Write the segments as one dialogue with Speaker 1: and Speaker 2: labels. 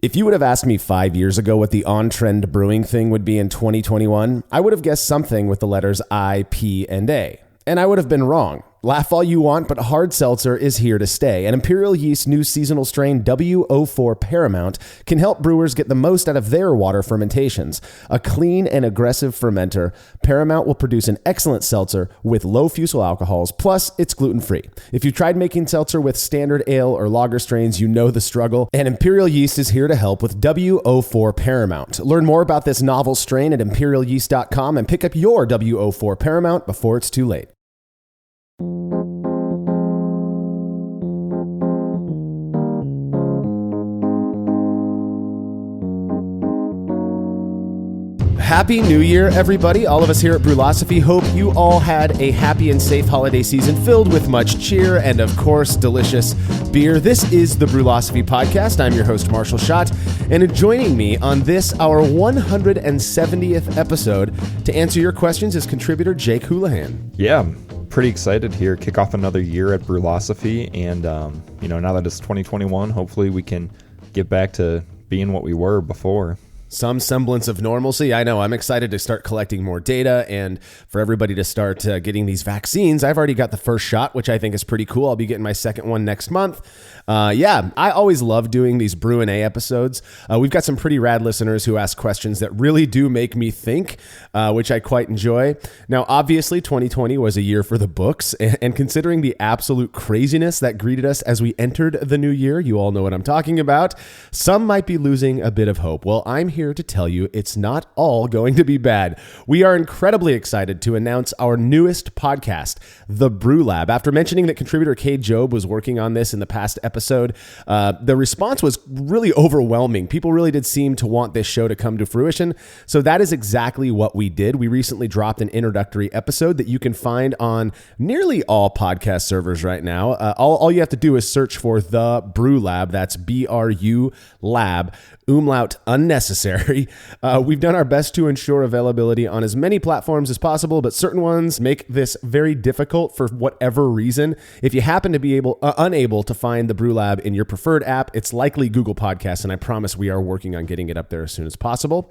Speaker 1: If you would have asked me 5 years ago what the on-trend brewing thing would be in 2021, I would have guessed something with the letters I, P, and A. And I would have been wrong. Laugh all you want, but hard seltzer is here to stay. And Imperial Yeast's new seasonal strain W04 Paramount can help brewers get the most out of their water fermentations. A clean and aggressive fermenter, Paramount will produce an excellent seltzer with low fusel alcohols, plus it's gluten-free. If you've tried making seltzer with standard ale or lager strains, you know the struggle, and Imperial Yeast is here to help with W04 Paramount. Learn more about this novel strain at imperialyeast.com and pick up your W04 Paramount before it's too late. Happy New Year, everybody. All of us here at Brulosophy hope you all had a happy and safe holiday season filled with much cheer and, of course, delicious beer. This is the Brulosophy Podcast. I'm your host, Marshall Schott, and joining me on this, our 170th episode, to answer your questions is contributor Jake Huolihan.
Speaker 2: Yeah, pretty excited here. Kick off another year at Brulosophy, and, now that it's 2021, hopefully we can get back to being what we were before.
Speaker 1: Some semblance of normalcy. I know. I'm excited to start collecting more data and for everybody to start getting these vaccines. I've already got the first shot, which I think is pretty cool. I'll be getting my second one next month. I always love doing these Brü A episodes. We've got some pretty rad listeners who ask questions that really do make me think, which I quite enjoy. Now, obviously, 2020 was a year for the books, and considering the absolute craziness that greeted us as we entered the new year, you all know what I'm talking about, some might be losing a bit of hope. Well, I'm here to tell you it's not all going to be bad. We are incredibly excited to announce our newest podcast, The Brü Lab. After mentioning that contributor Cade Job was working on this in the past episode, the response was really overwhelming. People really did seem to want this show to come to fruition. So that is exactly what we did. We recently dropped an introductory episode that you can find on nearly all podcast servers right now. All you have to do is search for The Brü Lab. That's BRU Lab. Umlaut unnecessary. We've done our best to ensure availability on as many platforms as possible, but certain ones make this very difficult for whatever reason. If you happen to be unable to find the Brü Lab in your preferred app, it's likely Google Podcasts, and I promise we are working on getting it up there as soon as possible.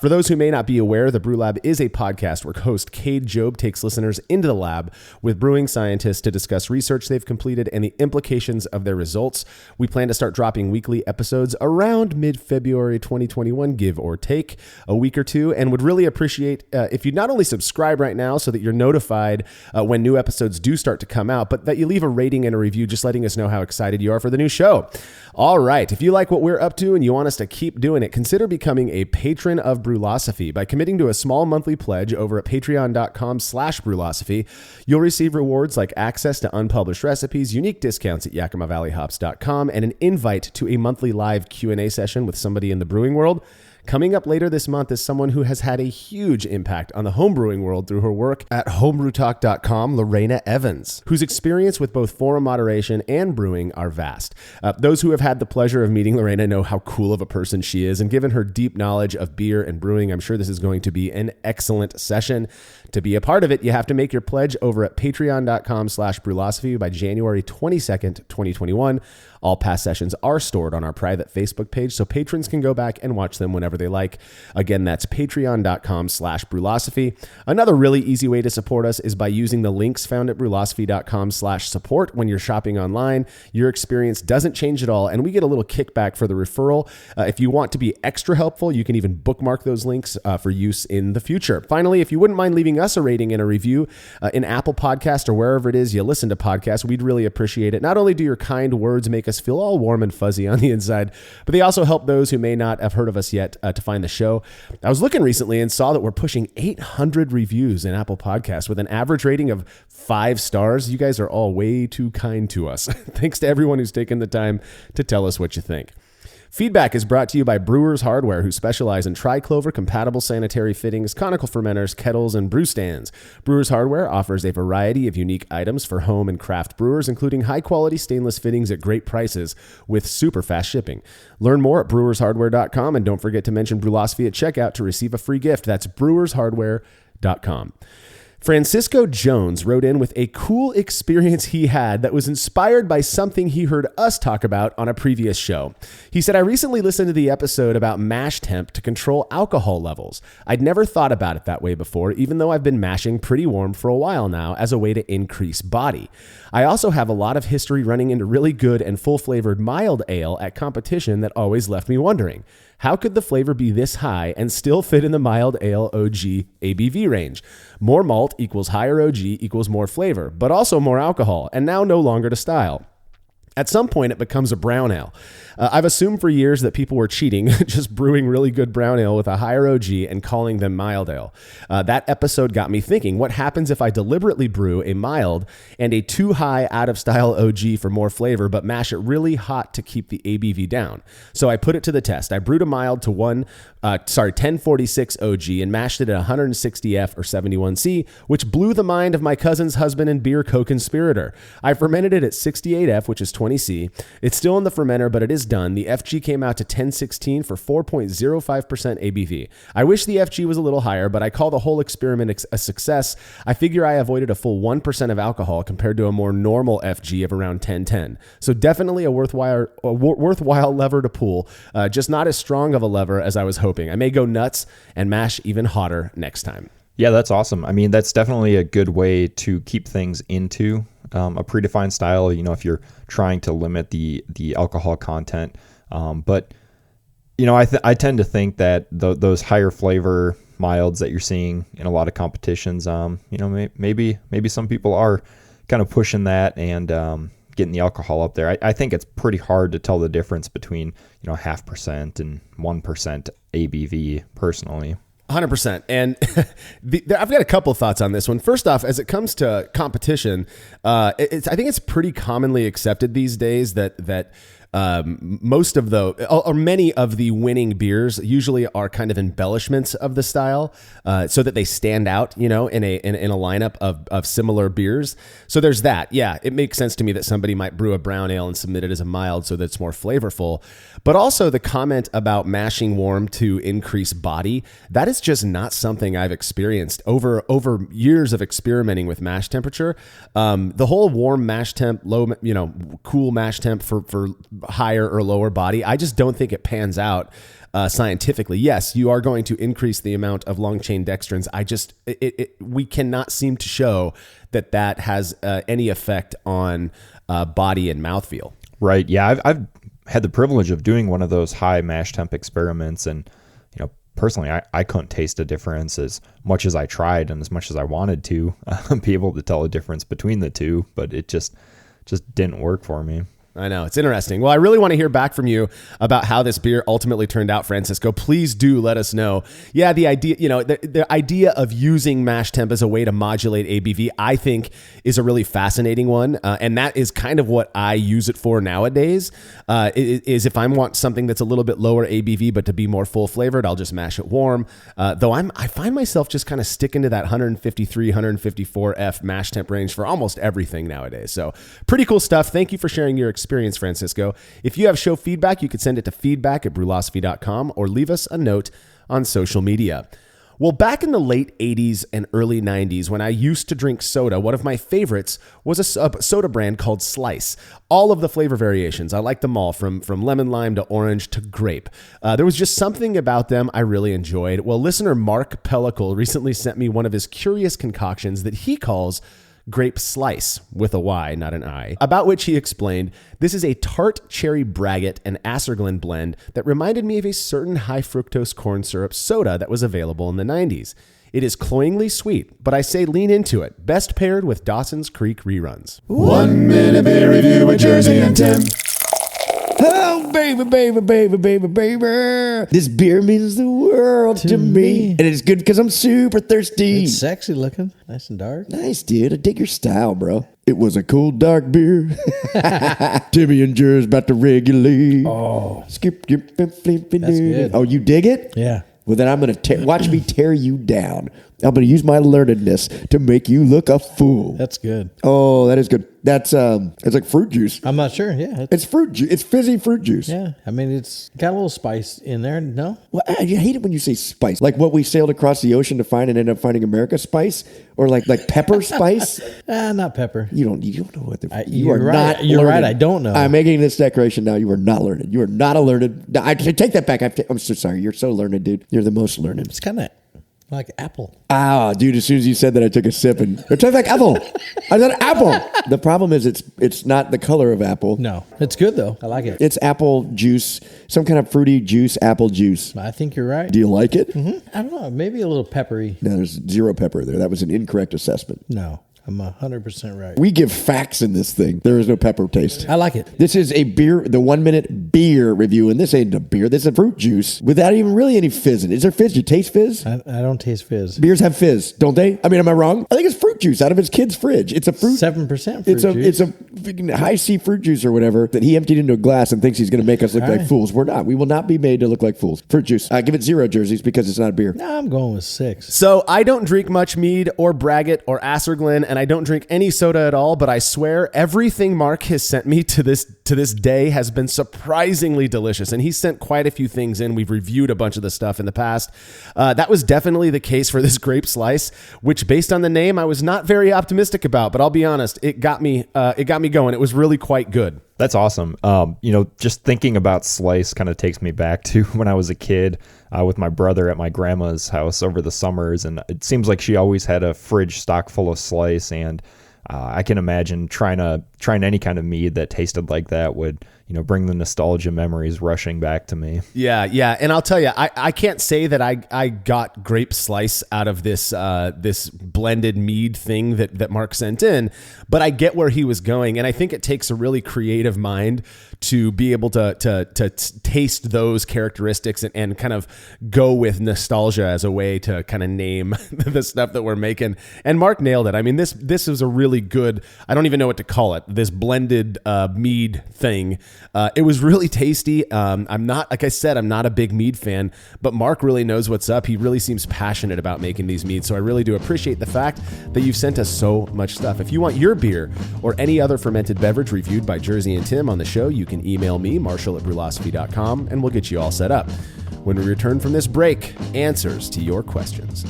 Speaker 1: For those who may not be aware, the Brü Lab is a podcast where host Cade Job takes listeners into the lab with brewing scientists to discuss research they've completed and the implications of their results. We plan to start dropping weekly episodes around mid-February 2021, give or take a week or two, and would really appreciate if you not only subscribe right now so that you're notified when new episodes do start to come out, but that you leave a rating and a review just letting us know how excited you are for the new show. All right, if you like what we're up to and you want us to keep doing it, consider becoming a patron of Brulosophy by committing to a small monthly pledge over at patreon.com/Brulosophy. You'll receive rewards like access to unpublished recipes, unique discounts at YakimaValleyHops.com, and an invite to a monthly live Q&A session with somebody in the brewing world. Coming up later this month is someone who has had a huge impact on the homebrewing world through her work at homebrewtalk.com, Lorena Evans, whose experience with both forum moderation and brewing are vast. Those who have had the pleasure of meeting Lorena know how cool of a person she is, and given her deep knowledge of beer and brewing, I'm sure this is going to be an excellent session. To be a part of it, you have to make your pledge over at patreon.com/Brulosophy by January 22nd, 2021. All past sessions are stored on our private Facebook page, so patrons can go back and watch them whenever they like. Again, that's patreon.com/Brulosophy. Another really easy way to support us is by using the links found at brulosophy.com/support when you're shopping online. Your experience doesn't change at all, and we get a little kickback for the referral. If you want to be extra helpful, you can even bookmark those links for use in the future. Finally, if you wouldn't mind leaving us a rating and a review in Apple Podcast or wherever it is you listen to podcasts, we'd really appreciate it. Not only do your kind words make us feel all warm and fuzzy on the inside, but they also help those who may not have heard of us yet to find the show. I was looking recently and saw that we're pushing 800 reviews in Apple Podcasts with an average rating of 5 stars. You guys are all way too kind to us. Thanks to everyone who's taken the time to tell us what you think. Feedback is brought to you by Brewers Hardware, who specialize in triclover compatible sanitary fittings, conical fermenters, kettles, and brew stands. Brewers Hardware offers a variety of unique items for home and craft brewers, including high-quality stainless fittings at great prices with super fast shipping. Learn more at brewershardware.com, and don't forget to mention Brulosophy at checkout to receive a free gift. That's brewershardware.com. Francisco Jones wrote in with a cool experience he had that was inspired by something he heard us talk about on a previous show. He said, I recently listened to the episode about mash temp to control alcohol levels. I'd never thought about it that way before, even though I've been mashing pretty warm for a while now as a way to increase body. I also have a lot of history running into really good and full-flavored mild ale at competition that always left me wondering. How could the flavor be this high and still fit in the mild ale OG ABV range? More malt equals higher OG equals more flavor, but also more alcohol, and now no longer to style. At some point, it becomes a brown ale. I've assumed for years that people were cheating, just brewing really good brown ale with a higher OG and calling them mild ale. That episode got me thinking, what happens if I deliberately brew a mild and a too high out-of-style OG for more flavor, but mash it really hot to keep the ABV down? So I put it to the test. I brewed a mild to 1046 OG and mashed it at 160F or 71C, which blew the mind of my cousin's husband and beer co-conspirator. I fermented it at 68F, which is 20C. It's still in the fermenter, but it is done. The FG came out to 1016 for 4.05% ABV. I wish the FG was a little higher, but I call the whole experiment a success. I figure I avoided a full 1% of alcohol compared to a more normal FG of around 1010. So definitely a worthwhile lever to pull, just not as strong of a lever as I was hoping. I may go nuts and mash even hotter next time.
Speaker 2: Yeah, that's awesome. I mean, that's definitely a good way to keep things into a predefined style, if you're trying to limit the alcohol content. But, I tend to think that those higher flavor milds that you're seeing in a lot of competitions, maybe some people are kind of pushing that and getting the alcohol up there. I think it's pretty hard to tell the difference between, 0.5% and 1% ABV personally.
Speaker 1: 100%. And I've got a couple of thoughts on this one. First off, as it comes to competition, I think it's pretty commonly accepted these days that most of or many of the winning beers usually are kind of embellishments of the style, so that they stand out, in a lineup of similar beers. So there's that. Yeah, it makes sense to me that somebody might brew a brown ale and submit it as a mild so that it's more flavorful. But also the comment about mashing warm to increase body, that is just not something I've experienced over years of experimenting with mash temperature. The whole warm mash temp, low, cool mash temp for higher or lower body, I just don't think it pans out scientifically. Yes, you are going to increase the amount of long chain dextrins. We cannot seem to show that has any effect on body and mouthfeel.
Speaker 2: Right. Yeah, I've had the privilege of doing one of those high mash temp experiments, and personally, I couldn't taste a difference as much as I tried and as much as I wanted to be able to tell a difference between the two, but it just didn't work for me.
Speaker 1: I know. It's interesting. Well, I really want to hear back from you about how this beer ultimately turned out, Francisco. Please do let us know. Yeah, the idea, the idea of using mash temp as a way to modulate ABV, I think is a really fascinating one. And that is kind of what I use it for nowadays, is if I want something that's a little bit lower ABV, but to be more full flavored, I'll just mash it warm. Though I find myself just kind of sticking to that 153, 154F mash temp range for almost everything nowadays. So pretty cool stuff. Thank you for sharing your experience, Francisco. If you have show feedback, you could send it to feedback@brulosophy.com or leave us a note on social media. Well, back in the late 80s and early 90s, when I used to drink soda, one of my favorites was a soda brand called Slice. All of the flavor variations, I liked them all, from lemon lime to orange to grape. There was just something about them I really enjoyed. Well, listener Mark Pellicle recently sent me one of his curious concoctions that he calls Grape Slice, with a Y, not an I, about which he explained, this is a tart cherry braggot and Acerglyn blend that reminded me of a certain high fructose corn syrup soda that was available in the 90s. It is cloyingly sweet, but I say lean into it. Best paired with Dawson's Creek reruns.
Speaker 3: 1 minute beer review with Jersey and Tim.
Speaker 4: Oh, baby, baby, baby, baby, baby. This beer means the world to me. And it's good because I'm super thirsty.
Speaker 5: It's sexy looking. Nice and dark.
Speaker 4: Nice, dude. I dig your style, bro. It was a cool, dark beer. Timmy and Jer's about to regulate.
Speaker 5: Oh.
Speaker 4: Skip, flip, flip,
Speaker 5: That's good.
Speaker 4: Oh, you dig it?
Speaker 5: Yeah.
Speaker 4: Well, then I'm going to watch me tear you down. I'm going to use my learnedness to make you look a fool.
Speaker 5: That's good.
Speaker 4: Oh, that is good. That's it's like fruit juice.
Speaker 5: I'm not sure. Yeah.
Speaker 4: It's fruit juice. It's fizzy fruit juice.
Speaker 5: Yeah. I mean, it's got a little spice in there. No?
Speaker 4: Well, I hate it when you say spice. Like what we sailed across the ocean to find and ended up finding America spice, or like pepper spice.
Speaker 5: Not pepper.
Speaker 4: You don't know what the.
Speaker 5: You're
Speaker 4: are
Speaker 5: right.
Speaker 4: not.
Speaker 5: You're
Speaker 4: learned.
Speaker 5: right. I don't know.
Speaker 4: I'm making this declaration now. You are not learned. You are not a learned. I take that back. I'm so sorry. You're so learned, dude. You're the most learned.
Speaker 5: It's kind of like apple.
Speaker 4: Ah, dude, as soon as you said that, I took a sip and it tastes like apple. I said apple. The problem is it's not the color of apple.
Speaker 5: No. It's good, though. I like it.
Speaker 4: It's apple juice, some kind of fruity juice, apple juice.
Speaker 5: I think you're right.
Speaker 4: Do you like it?
Speaker 5: Mm-hmm. I don't know. Maybe a little peppery.
Speaker 4: No, there's zero pepper there. That was an incorrect assessment.
Speaker 5: No. I'm 100% right.
Speaker 4: We give facts in this thing. There is no pepper taste.
Speaker 5: I like it.
Speaker 4: This is a beer, the 1 minute beer review, and this ain't a beer. This is a fruit juice without even really any fizz in it. Is there fizz? Do you taste fizz?
Speaker 5: I don't taste fizz.
Speaker 4: Beers have fizz, don't they? I mean, am I wrong? I think it's fruit juice out of his kid's fridge. It's a fruit.
Speaker 5: 7% fruit
Speaker 4: It's
Speaker 5: juice.
Speaker 4: a freaking high C fruit juice or whatever that he emptied into a glass and thinks he's going to make us look like fools. We're not. We will not be made to look like fools. Fruit juice. Give it 0 jerseys because it's not a beer.
Speaker 5: No, I'm going with 6.
Speaker 1: So I don't drink much mead or braggot or Asserglen, and I don't drink any soda at all, but I swear everything Mark has sent me to this day has been surprisingly delicious. And he sent quite a few things in. We've reviewed a bunch of the stuff in the past. That was definitely the case for this grape slice, which based on the name, I was not very optimistic about, but I'll be honest, it got me going. It was really quite good.
Speaker 2: That's awesome. Just thinking about Slice kind of takes me back to when I was a kid with my brother at my grandma's house over the summers. And it seems like she always had a fridge stock full of Slice. And I can imagine trying any kind of mead that tasted like that would, bring the nostalgia memories rushing back to me.
Speaker 1: Yeah. And I'll tell you, I can't say that I got grape slice out of this blended mead thing that Mark sent in, but I get where he was going. And I think it takes a really creative mind to be able to taste those characteristics and kind of go with nostalgia as a way to kind of name the stuff that we're making. And Mark nailed it. I mean, this is a really good, I don't even know what to call it, this blended mead thing. It was really tasty. I'm not a big mead fan, but Mark really knows what's up. He really seems passionate about making these meads. So I really do appreciate the fact that you've sent us so much stuff. If you want your beer or any other fermented beverage reviewed by Jersey and Tim on the show, you can email me, marshall@brulosophy.com, and we'll get you all set up. When we return from this break, answers to your questions.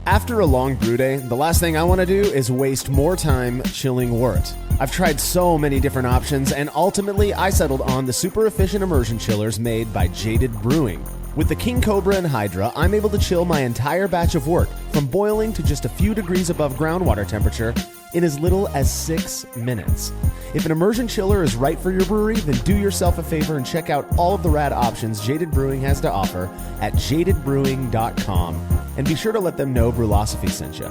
Speaker 1: After a long brew day, the last thing I want to do is waste more time chilling wort. I've tried so many different options, and ultimately I settled on the super efficient immersion chillers made by Jaded Brewing. With the King Cobra and Hydra, I'm able to chill my entire batch of wort from boiling to just a few degrees above groundwater temperature in as little as 6 minutes. If an immersion chiller is right for your brewery, then do yourself a favor and check out all of the rad options Jaded Brewing has to offer at jadedbrewing.com. And be sure to let them know Brulosophy sent you.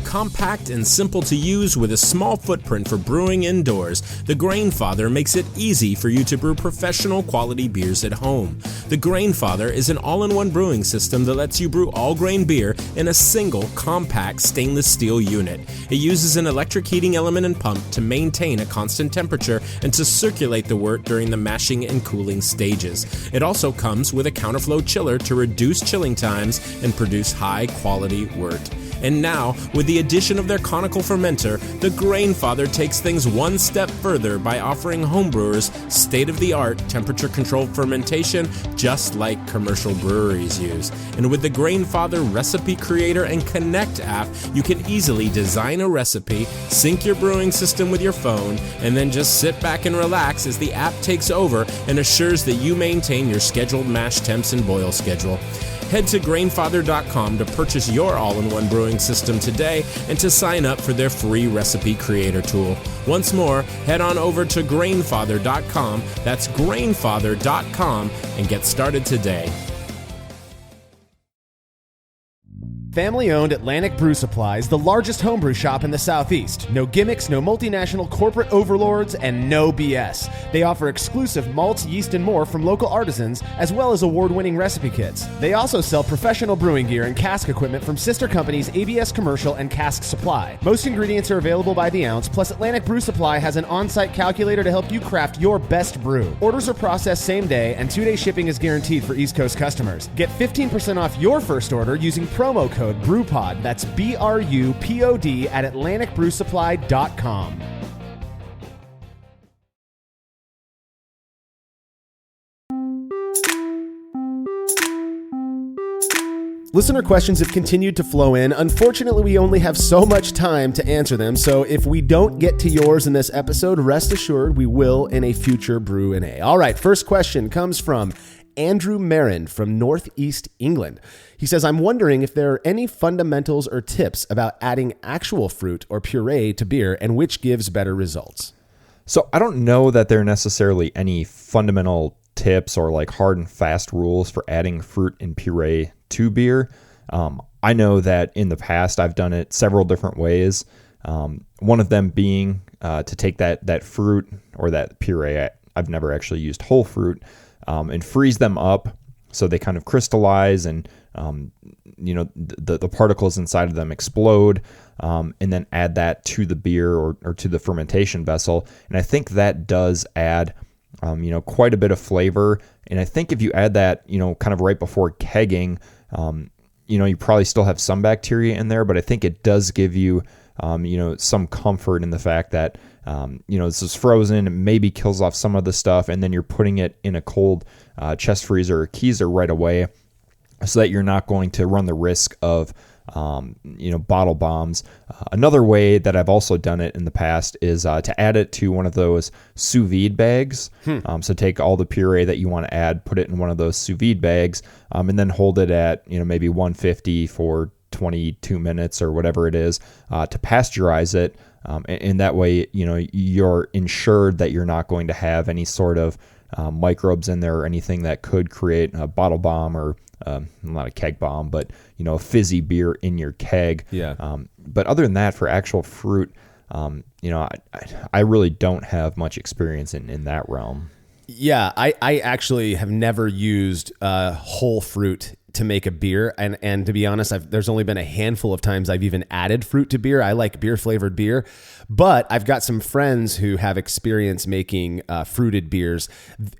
Speaker 6: Compact and simple to use with a small footprint for brewing indoors, the Grainfather makes it easy for you to brew professional quality beers at home. The Grainfather is an all-in-one brewing system that lets you brew all grain beer in a single compact stainless steel unit. It uses an electric heating element and pump to maintain a constant temperature and to circulate the wort during the mashing and cooling stages. It also comes with a counterflow chiller to reduce chilling times and produce high-quality wort. And now, with the addition of their conical fermenter, the Grainfather takes things one step further by offering homebrewers state-of-the-art temperature-controlled fermentation just like commercial breweries use. And with the Grainfather Recipe Creator and Connect app, you can easily design a recipe, sync your brewing system with your phone, and then just sit back and relax as the app takes over and assures that you maintain your scheduled mash temps and boil schedule. Head to Grainfather.com to purchase your all-in-one brewing system today and to sign up for their free recipe creator tool. Once more, head on over to Grainfather.com, that's Grainfather.com, and get started today.
Speaker 1: Family-owned Atlantic Brew Supply is the largest homebrew shop in the Southeast. No gimmicks, no multinational corporate overlords, and no BS. They offer exclusive malts, yeast, and more from local artisans, as well as award-winning recipe kits. They also sell professional brewing gear and cask equipment from sister companies ABS Commercial and Cask Supply. Most ingredients are available by the ounce, plus Atlantic Brew Supply has an on-site calculator to help you craft your best brew. Orders are processed same day, and 2-day shipping is guaranteed for East Coast customers. Get 15% off your first order using promo code BREWPOD. That's BRUPOD at AtlanticBrewSupply.com. Listener questions have continued to flow in. Unfortunately, we only have so much time to answer them, so if we don't get to yours in this episode, rest assured we will in a future Brü A. All right, first question comes from Andrew Marin from Northeast England. He says, I'm wondering if there are any fundamentals or tips about adding actual fruit or puree to beer and which gives better results.
Speaker 2: So I don't know that there are necessarily any fundamental tips or like hard and fast rules for adding fruit and puree to beer. I know that in the past I've done it several different ways. One of them being to take that fruit or that puree. I've never actually used whole fruit. And freeze them up so they kind of crystallize and, the particles inside of them explode, and then add that to the beer or to the fermentation vessel. And I think that does add, quite a bit of flavor. And I think if you add that, kind of right before kegging, you probably still have some bacteria in there, but I think it does give you, some comfort in the fact that, this is frozen, it maybe kills off some of the stuff, and then you're putting it in a cold chest freezer or keezer right away so that you're not going to run the risk of, bottle bombs. Another way that I've also done it in the past is to add it to one of those sous vide bags. So take all the puree that you want to add, put it in one of those sous vide bags, and then hold it at, maybe 150 for 22 minutes or whatever it is, to pasteurize it. And that way, you're ensured that you're not going to have any sort of microbes in there or anything that could create a bottle bomb or not a keg bomb, but, a fizzy beer in your keg.
Speaker 1: Yeah.
Speaker 2: But other than that, for actual fruit, I really don't have much experience in that realm.
Speaker 1: Yeah, I actually have never used whole fruit to make a beer. And to be honest, there's only been a handful of times I've even added fruit to beer. I like beer flavored beer, but I've got some friends who have experience making fruited beers,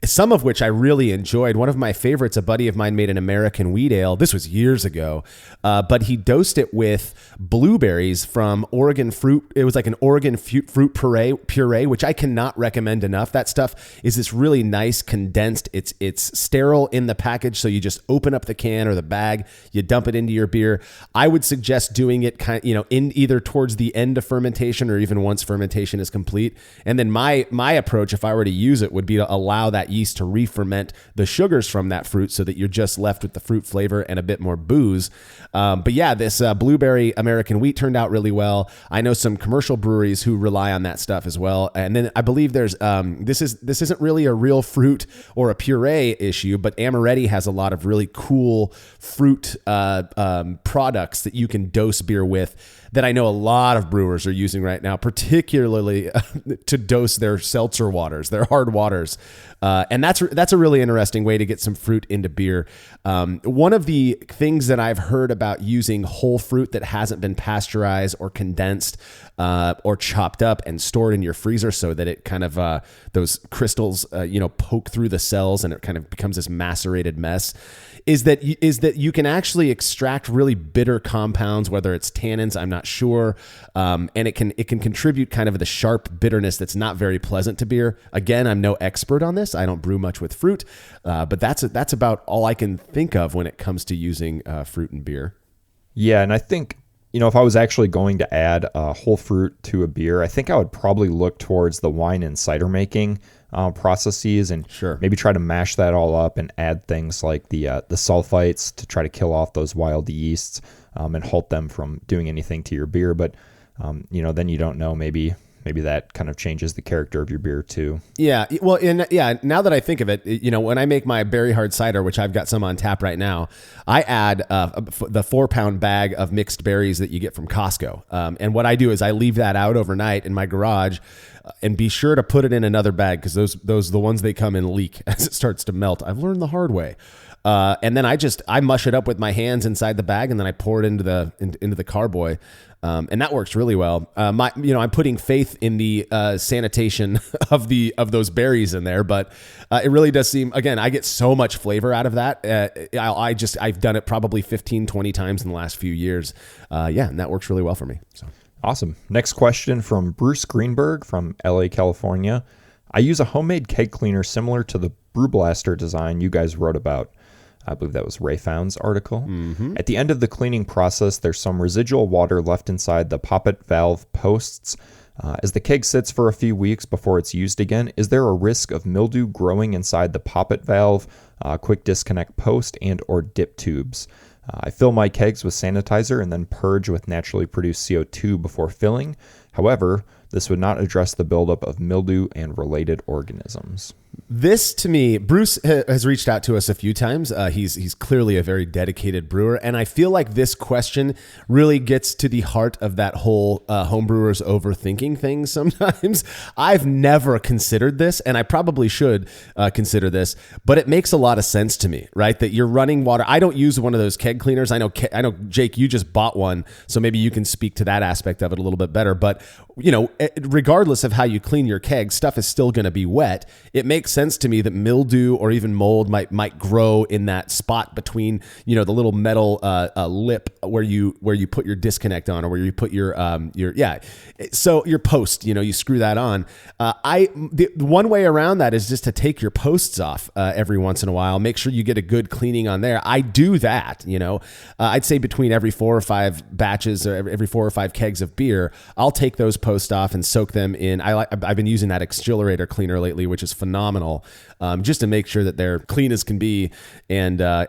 Speaker 1: some of which I really enjoyed. One of my favorites, a buddy of mine made an American wheat ale. This was years ago, but he dosed it with blueberries from Oregon fruit. It was like an Oregon fruit puree, which I cannot recommend enough. That stuff is this really nice condensed. It's sterile in the package, so you just open up the can or the bag, you dump it into your beer. I would suggest doing it in either towards the end of fermentation or even once fermentation is complete. And then my approach, if I were to use it, would be to allow that yeast to re-ferment the sugars from that fruit so that you're just left with the fruit flavor and a bit more booze. But yeah, this blueberry American wheat turned out really well. I know some commercial breweries who rely on that stuff as well. And then I believe there's this isn't really a real fruit or a puree issue, but Amaretti has a lot of really cool fruit products that you can dose beer with that I know a lot of brewers are using right now, particularly to dose their seltzer waters, their hard waters. And that's a really interesting way to get some fruit into beer. One of the things that I've heard about using whole fruit that hasn't been pasteurized or condensed or chopped up and stored in your freezer so that it kind of those crystals poke through the cells and it kind of becomes this macerated mess is that you can actually extract really bitter compounds, whether it's tannins, I'm not sure, and it can contribute kind of the sharp bitterness that's not very pleasant to beer. Again, I'm no expert on this. I don't brew much with fruit, but that's about all I can think of when it comes to using fruit in beer.
Speaker 2: Yeah, and I think if I was actually going to add whole fruit to a beer, I think I would probably look towards the wine and cider making processes and maybe try to mash that all up and add things like the sulfites to try to kill off those wild yeasts and halt them from doing anything to your beer. But then you don't know, maybe maybe that kind of changes the character of your beer too.
Speaker 1: Yeah. Well, now that I think of it, when I make my berry hard cider, which I've got some on tap right now, I add the 4-pound bag of mixed berries that you get from Costco. And what I do is I leave that out overnight in my garage and be sure to put it in another bag because those the ones they come in leak as it starts to melt. I've learned the hard way. And then I mush it up with my hands inside the bag, and then I pour it into the carboy. And that works really well. I'm putting faith in the sanitation of those berries in there, but it really does seem, again, I get so much flavor out of that. I've done it probably 15, 20 times in the last few years. And that works really well for me. So.
Speaker 2: Awesome. Next question from Bruce Greenberg from LA, California. I use a homemade keg cleaner similar to the Brew Blaster design you guys wrote about. I believe that was Ray Found's article. Mm-hmm. At the end of the cleaning process, there's some residual water left inside the poppet valve posts. As the keg sits for a few weeks before it's used again, is there a risk of mildew growing inside the poppet valve, quick disconnect post, and or dip tubes? I fill my kegs with sanitizer and then purge with naturally produced CO2 before filling. However, this would not address the buildup of mildew and related organisms.
Speaker 1: This, to me, Bruce has reached out to us a few times. He's clearly a very dedicated brewer, and I feel like this question really gets to the heart of that whole homebrewers overthinking thing sometimes. I've never considered this, and I probably should consider this, but it makes a lot of sense to me, right? That you're running water. I don't use one of those keg cleaners. I know, Jake, you just bought one, so maybe you can speak to that aspect of it a little bit better. But, regardless of how you clean your keg, stuff is still going to be wet. It makes sense to me that mildew or even mold might grow in that spot between the little metal lip where you put your disconnect on, or where you put your so your post, you screw that on. The one way around that is just to take your posts off every once in a while. Make sure you get a good cleaning on there. I do that. I'd say between every 4 or 5 batches or every 4 or 5 kegs of beer, I'll take those posts off and soak them in. I've been using that Exhilarator cleaner lately, which is phenomenal, just to make sure that they're clean as can be. Is there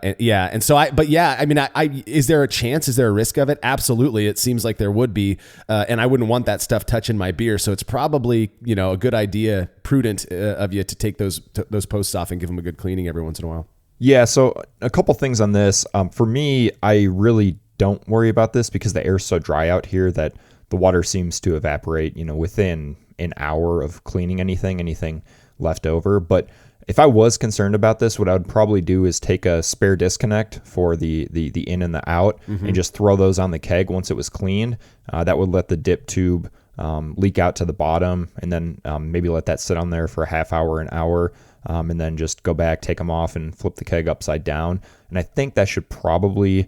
Speaker 1: a chance? Is there a risk of it? Absolutely. It seems like there would be, and I wouldn't want that stuff touching my beer. So it's probably a good idea, prudent of you to take those posts off and give them a good cleaning every once in a while.
Speaker 2: Yeah. So a couple things on this. For me, I really don't worry about this because the air's so dry out here that the water seems to evaporate, within an hour of cleaning anything left over. But if I was concerned about this, what I would probably do is take a spare disconnect for the in and the out, mm-hmm. and just throw those on the keg once it was cleaned. That would let the dip tube leak out to the bottom, and then maybe let that sit on there for a half hour, an hour, and then just go back, take them off, and flip the keg upside down. And I think that should probably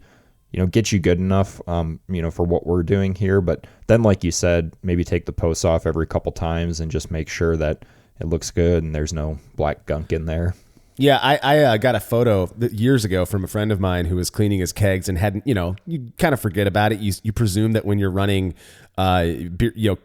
Speaker 2: get you good enough, for what we're doing here. But then, like you said, maybe take the posts off every couple times and just make sure that it looks good and there's no black gunk in there.
Speaker 1: Yeah, I got a photo years ago from a friend of mine who was cleaning his kegs and hadn't, you kind of forget about it. You presume that when you're running, the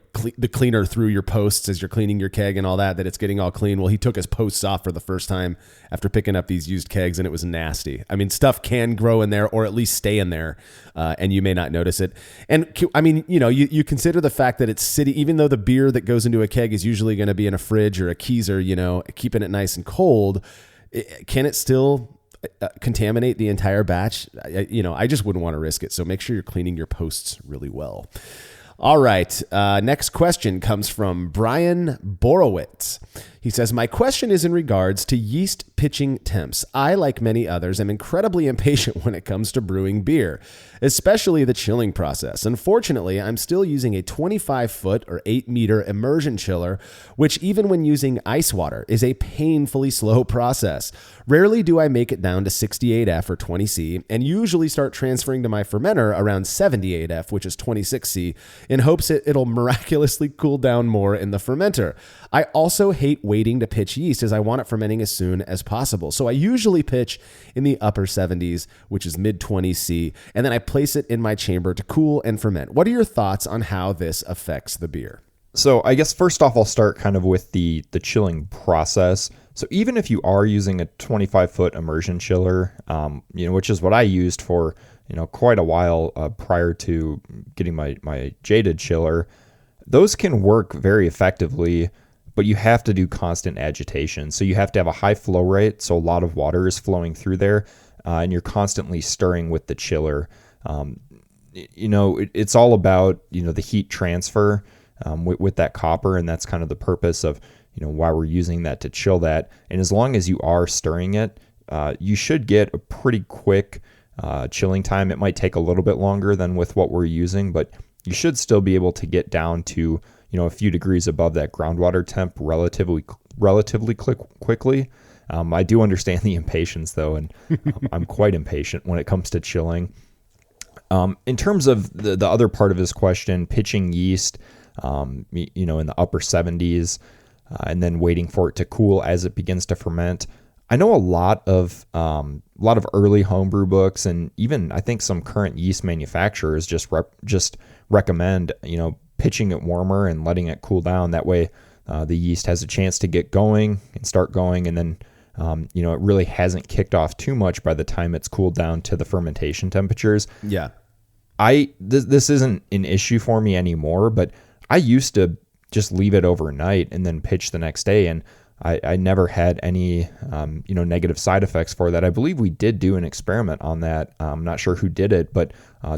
Speaker 1: cleaner through your posts as you're cleaning your keg and all that it's getting all clean. Well, he took his posts off for the first time after picking up these used kegs, and it was nasty. I mean, stuff can grow in there, or at least stay in there, and you may not notice it. And I mean, you consider the fact that it's city, even though the beer that goes into a keg is usually going to be in a fridge or a keezer, keeping it nice and cold. Can it still contaminate the entire batch? I just wouldn't want to risk it. So make sure you're cleaning your posts really well. All right. Next question comes from Brian Borowitz. He says, my question is in regards to yeast pitching temps. I, like many others, am incredibly impatient when it comes to brewing beer, especially the chilling process. Unfortunately, I'm still using a 25-foot or 8-meter immersion chiller, which even when using ice water is a painfully slow process. Rarely do I make it down to 68F or 20C, and usually start transferring to my fermenter around 78F, which is 26C, in hopes it'll miraculously cool down more in the fermenter. I also hate waiting to pitch yeast, as I want it fermenting as soon as possible. So I usually pitch in the upper 70s, which is mid 20C, and then I place it in my chamber to cool and ferment. What are your thoughts on how this affects the beer?
Speaker 2: So I guess first off, I'll start kind of with the chilling process. So even if you are using a 25-foot immersion chiller, which is what I used for quite a while prior to getting my jaded chiller, those can work very effectively, but you have to do constant agitation. So you have to have a high flow rate, so a lot of water is flowing through there, and you're constantly stirring with the chiller. It's all about, the heat transfer with that copper, and that's kind of the purpose of, why we're using that to chill that. And as long as you are stirring it, you should get a pretty quick chilling time. It might take a little bit longer than with what we're using, but you should still be able to get down to, a few degrees above that groundwater temp relatively quickly. I do understand the impatience though, and I'm quite impatient when it comes to chilling. In terms of the other part of this question, pitching yeast, in the upper 70s, and then waiting for it to cool as it begins to ferment. I know a lot of early homebrew books, and even I think some current yeast manufacturers just recommend, pitching it warmer and letting it cool down. That way, the yeast has a chance to get going and start going, and then it really hasn't kicked off too much by the time it's cooled down to the fermentation temperatures.
Speaker 1: Yeah.
Speaker 2: This isn't an issue for me anymore, but I used to just leave it overnight and then pitch the next day, and I never had any negative side effects for that. I believe we did do an experiment on that. I'm not sure who did it, but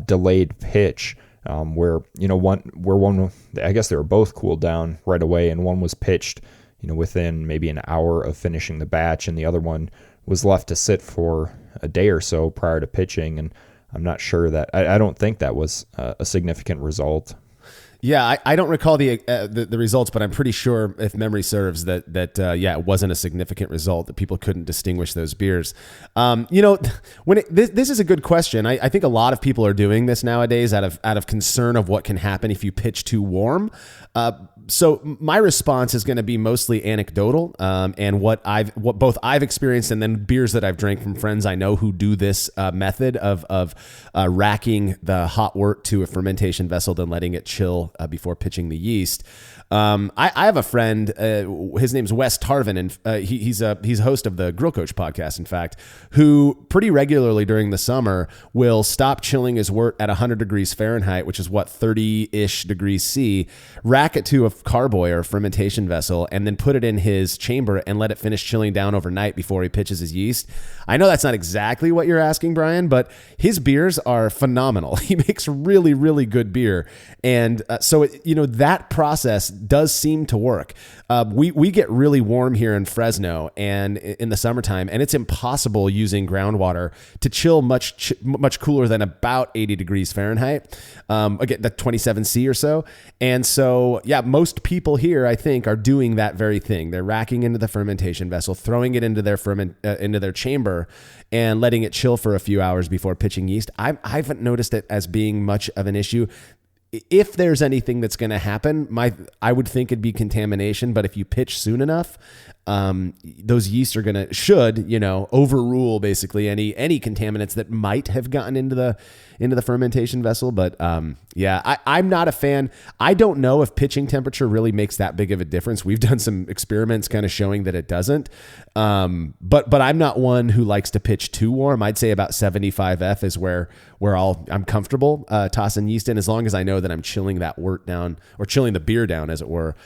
Speaker 2: delayed pitch, where one, I guess they were both cooled down right away, and one was pitched within maybe an hour of finishing the batch, and the other one was left to sit for a day or so prior to pitching. And I'm not sure that I don't think that was a significant result.
Speaker 1: Yeah, I don't recall the results, but I'm pretty sure, if memory serves, that it wasn't a significant result, that people couldn't distinguish those beers. This is a good question. I think a lot of people are doing this nowadays out of concern of what can happen if you pitch too warm. So my response is going to be mostly anecdotal, and what both I've experienced, and then beers that I've drank from friends I know who do this method of racking the hot wort to a fermentation vessel, then letting it chill before pitching the yeast. I have a friend, his name's Wes Tarvin, and he's a host of the Grill Coach podcast, in fact, who pretty regularly during the summer will stop chilling his wort at 100 degrees Fahrenheit, which is 30-ish degrees C, rack it to a carboy or fermentation vessel, and then put it in his chamber and let it finish chilling down overnight before he pitches his yeast. I know that's not exactly what you're asking, Brian, but his beers are phenomenal. He makes really, really good beer. And so that process does seem to work. We get really warm here in Fresno and in the summertime, and it's impossible using groundwater to chill much cooler than about 80 degrees Fahrenheit. Again, the 27 C or so. And so, most people here, I think, are doing that very thing. They're racking into the fermentation vessel, throwing it into their chamber, and letting it chill for a few hours before pitching yeast. I haven't noticed it as being much of an issue. If there's anything that's going to happen, I would think it'd be contamination. But if you pitch soon enough, those yeast are should overrule basically any contaminants that might have gotten into the fermentation vessel. But I'm not a fan. I don't know if pitching temperature really makes that big of a difference. We've done some experiments kind of showing that it doesn't. But I'm not one who likes to pitch too warm. I'd say about 75 F is where I'm comfortable tossing yeast in, as long as I know that I'm chilling that wort down, or chilling the beer down, as it were,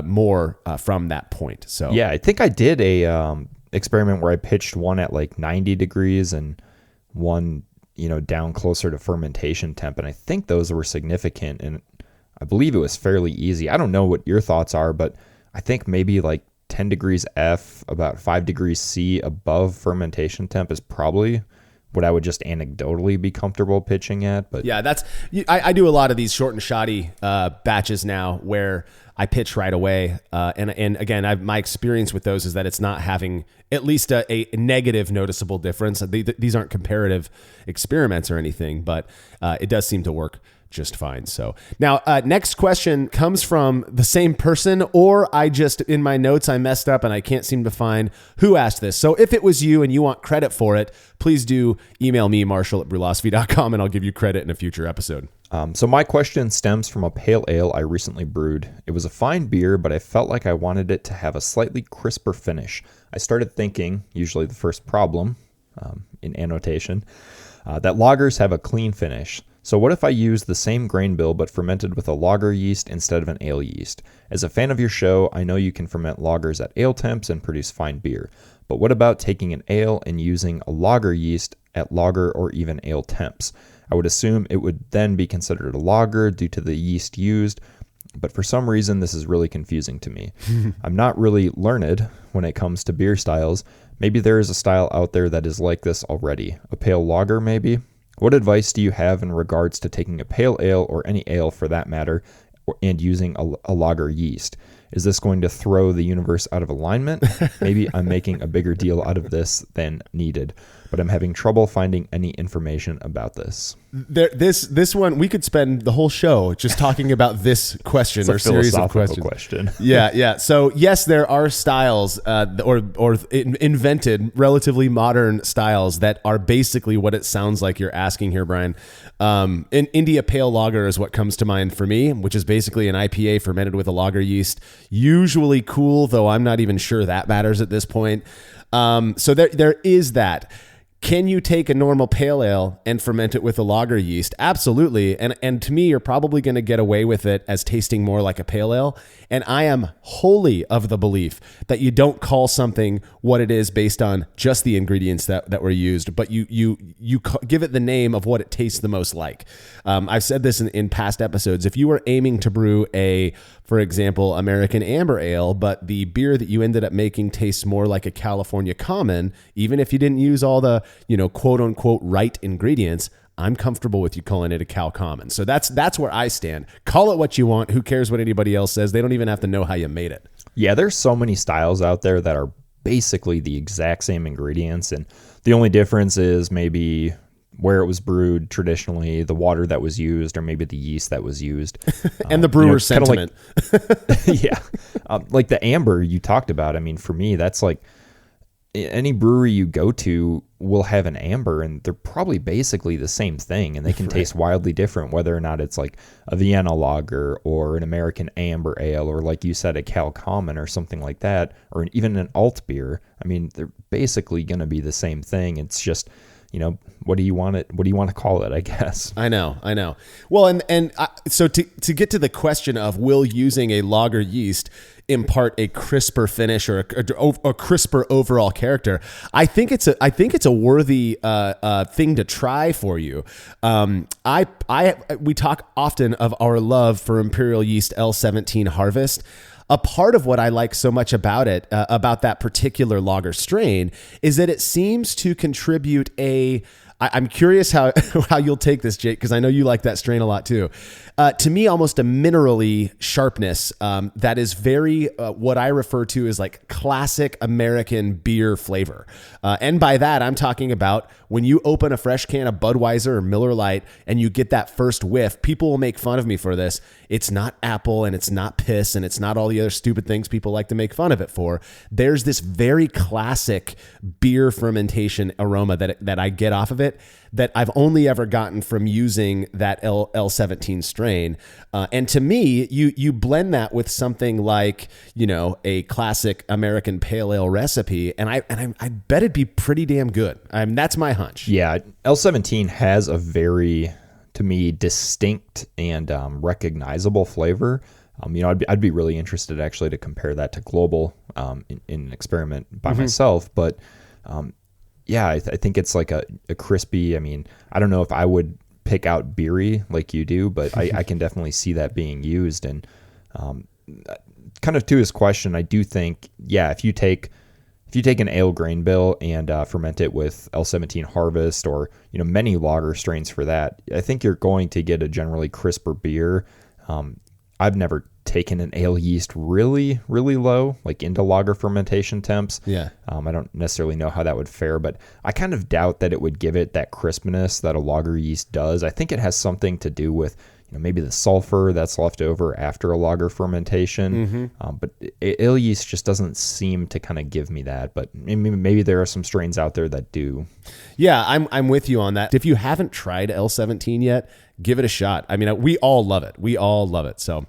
Speaker 1: more from that point. So
Speaker 2: yeah, I think I did a experiment where I pitched one at 90 degrees and one down closer to fermentation temp, and I think those were significant, and I believe it was fairly easy. I don't know what your thoughts are, but I think maybe 10 degrees F, about 5 degrees C above fermentation temp is probably what I would just anecdotally be comfortable pitching at. But
Speaker 1: yeah, I do a lot of these short and shoddy batches now where I pitch right away. And again, my experience with those is that it's not having at least a negative noticeable difference. These aren't comparative experiments or anything, but it does seem to work just fine. So now, next question comes from the same person, or in my notes, I messed up and I can't seem to find who asked this. So if it was you and you want credit for it, please do email me, marshall@brulosophy.com, and I'll give you credit in a future episode.
Speaker 2: So my question stems from a pale ale I recently brewed. It was a fine beer, but I felt like I wanted it to have a slightly crisper finish. I started thinking, usually the first problem in annotation, that lagers have a clean finish. So what if I use the same grain bill but fermented with a lager yeast instead of an ale yeast? As a fan of your show, I know you can ferment lagers at ale temps and produce fine beer. But what about taking an ale and using a lager yeast at lager or even ale temps? I would assume it would then be considered a lager due to the yeast used, but for some reason this is really confusing to me. I'm not really learned when it comes to beer styles. Maybe there is a style out there that is like this already. A pale lager maybe? What advice do you have in regards to taking a pale ale, or any ale for that matter, and using a lager yeast? Is this going to throw the universe out of alignment? Maybe I'm making a bigger deal out of this than needed, but I'm having trouble finding any information about this.
Speaker 1: This one, we could spend the whole show just talking about this question
Speaker 2: It's a
Speaker 1: or series of
Speaker 2: philosophical
Speaker 1: questions.
Speaker 2: question.
Speaker 1: Yeah. So yes, there are styles or invented, relatively modern styles that are basically what it sounds like you're asking here, Brian. An India Pale Lager is what comes to mind for me, which is basically an IPA fermented with a lager yeast. Usually cool, though I'm not even sure that matters at this point. So there is that. Can you take a normal pale ale and ferment it with a lager yeast? Absolutely. And to me, you're probably going to get away with it as tasting more like a pale ale. And I am wholly of the belief that you don't call something what it is based on just the ingredients that were used, but you give it the name of what it tastes the most like. I've said this in past episodes. If you were aiming to brew for example, American Amber Ale, but the beer that you ended up making tastes more like a California Common, even if you didn't use all the, quote unquote right ingredients, I'm comfortable with you calling it a Cal Common. So that's where I stand. Call it what you want. Who cares what anybody else says? They don't even have to know how you made it.
Speaker 2: Yeah, there's so many styles out there that are basically the exact same ingredients, and the only difference is maybe where it was brewed traditionally, the water that was used, or maybe the yeast that was used.
Speaker 1: And the brewer's sentiment.
Speaker 2: Yeah. Like the amber you talked about, I mean, for me, that's like any brewery you go to will have an amber, and they're probably basically the same thing, and they can taste wildly different, whether or not it's like a Vienna lager or an American amber ale, or like you said, a Cal Common or something like that, or even an alt beer. I mean, they're basically going to be the same thing. It's just, what do you want to call it, I guess? I
Speaker 1: know. Well, so to get to the question of will using a lager yeast impart a crisper finish or a crisper overall character, I think it's a worthy thing to try for you. We talk often of our love for Imperial Yeast L17 Harvest. A part of what I like so much about it, about that particular lager strain, is that it seems to contribute I'm curious how you'll take this, Jake, because I know you like that strain a lot too. To me, almost a minerally sharpness that is very what I refer to as like classic American beer flavor. And by that, I'm talking about when you open a fresh can of Budweiser or Miller Lite and you get that first whiff, people will make fun of me for this. It's not apple and it's not piss and it's not all the other stupid things people like to make fun of it for. There's this very classic beer fermentation aroma that I get off of it that I've only ever gotten from using that L17 strain. And to me, you blend that with something like, a classic American pale ale recipe, and I bet it'd be pretty damn good. That's my hunch.
Speaker 2: Yeah, L17 has a very, to me, distinct and recognizable flavor. I'd be really interested actually to compare that to Global in an experiment by myself, but yeah, I think it's like a crispy. I mean, I don't know if I would pick out beery like you do, but I can definitely see that being used. And kind of to his question, I do think, yeah, if you take an ale grain bill and ferment it with L17 Harvest or many lager strains for that, I think you're going to get a generally crisper beer. I've never taken an ale yeast really, really low, like into lager fermentation temps.
Speaker 1: Yeah.
Speaker 2: I don't necessarily know how that would fare, but I kind of doubt that it would give it that crispness that a lager yeast does. I think it has something to do with maybe the sulfur that's left over after a lager fermentation. But ale yeast just doesn't seem to kind of give me that. But maybe there are some strains out there that do.
Speaker 1: Yeah, I'm with you on that. If you haven't tried L17 yet, give it a shot. I mean, we all love it. So,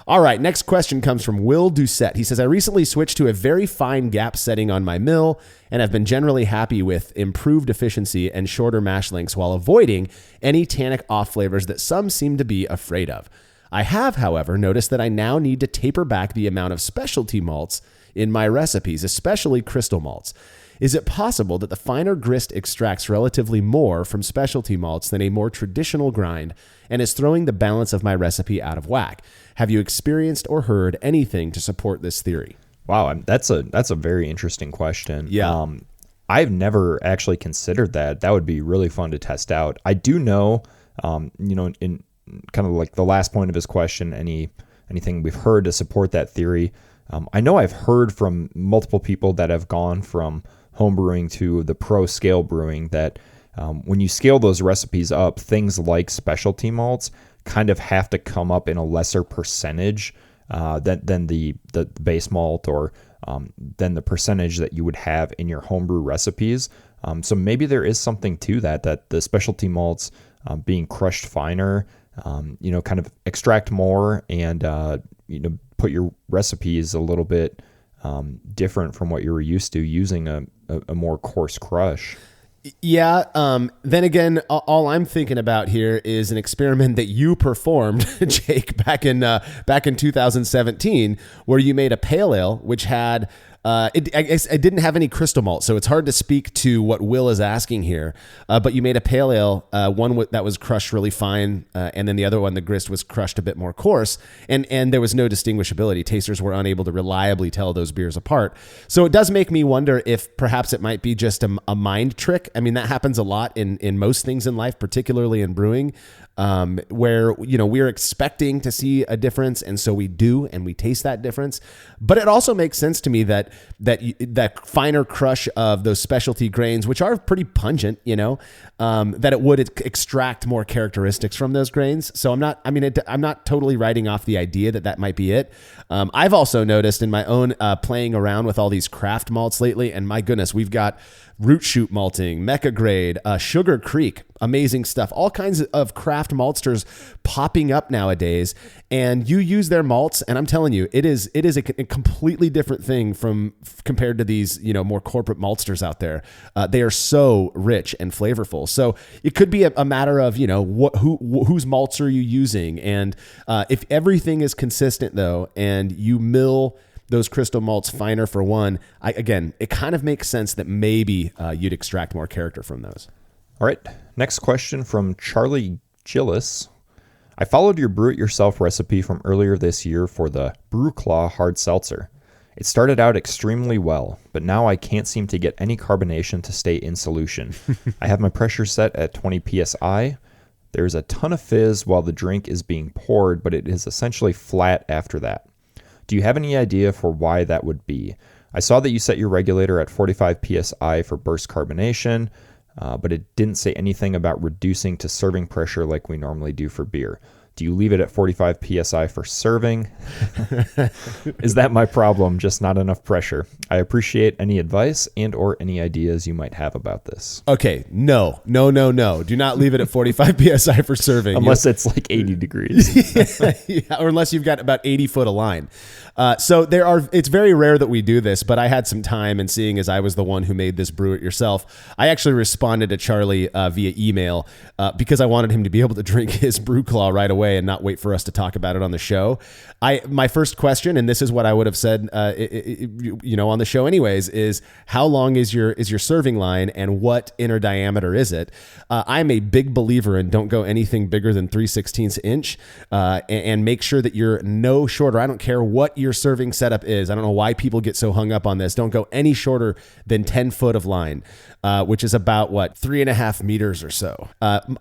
Speaker 1: All right, next question comes from Will Doucette. He says, I recently switched to a very fine gap setting on my mill and have been generally happy with improved efficiency and shorter mash lengths while avoiding any tannic off flavors that some seem to be afraid of. I have, however, noticed that I now need to taper back the amount of specialty malts in my recipes, especially crystal malts. Is it possible that the finer grist extracts relatively more from specialty malts than a more traditional grind and is throwing the balance of my recipe out of whack? Have you experienced or heard anything to support this theory?
Speaker 2: Wow, that's a very interesting question.
Speaker 1: Yeah.
Speaker 2: I've never actually considered that. That would be really fun to test out. I do know, in kind of like the last point of his question, anything we've heard to support that theory. I know I've heard from multiple people that have gone from home brewing to the pro scale brewing that when you scale those recipes up, things like specialty malts kind of have to come up in a lesser percentage than the base malt or than the percentage that you would have in your homebrew recipes. So maybe there is something to that the specialty malts being crushed finer, kind of extract more and, put your recipes a little bit different from what you were used to using a more coarse crush.
Speaker 1: Yeah. Then again, all I'm thinking about here is an experiment that you performed, Jake, back in 2017, where you made a pale ale which had it didn't have any crystal malt, so it's hard to speak to what Will is asking here. But you made a pale ale, one that was crushed really fine, and then the other one, the grist was crushed a bit more coarse, and there was no distinguishability. Tasters were unable to reliably tell those beers apart. So it does make me wonder if perhaps it might be just a mind trick. I mean, that happens a lot in most things in life, particularly in brewing. Where, we're expecting to see a difference. And so we do, and we taste that difference. But it also makes sense to me that finer crush of those specialty grains, which are pretty pungent, that it would extract more characteristics from those grains. So I'm not totally writing off the idea that might be it. I've also noticed in my own playing around with all these craft malts lately, and my goodness, we've got root shoot malting, Mecca Grade, Sugar Creek, amazing stuff. All kinds of craft maltsters popping up nowadays, and you use their malts, and I'm telling you, it is a completely different thing compared to these more corporate maltsters out there. They are so rich and flavorful. So it could be a matter of whose malts are you using, and if everything is consistent though, and you mill those crystal malts finer for one, it kind of makes sense that maybe you'd extract more character from those.
Speaker 2: All right. Next question from Charlie Gillis. I followed your brew it yourself recipe from earlier this year for the Brü Claw hard seltzer. It started out extremely well, but now I can't seem to get any carbonation to stay in solution. I have my pressure set at 20 psi. There's a ton of fizz while the drink is being poured, but it is essentially flat after that. Do you have any idea for why that would be? I saw that you set your regulator at 45 psi for burst carbonation, but it didn't say anything about reducing to serving pressure like we normally do for beer. Do you leave it at 45 psi for serving? Is that my problem? Just not enough pressure. I appreciate any advice and or any ideas you might have about this.
Speaker 1: Okay, no. Do not leave it at 45 psi for serving.
Speaker 2: Unless it's like 80 degrees.
Speaker 1: Yeah, or unless you've got about 80 foot of line. So it's very rare that we do this, but I had some time, and seeing as I was the one who made this brew it yourself, I actually responded to Charlie via email because I wanted him to be able to drink his Brü Claw right away and not wait for us to talk about it on the show. My first question, and this is what I would have said, on the show anyways, is how long is your serving line and what inner diameter is it? I'm a big believer in don't go anything bigger than 3/16 inch, and make sure that you're no shorter. I don't care what your serving setup is. I don't know why people get so hung up on this. Don't go any shorter than 10 foot of line, which is about 3.5 meters or so.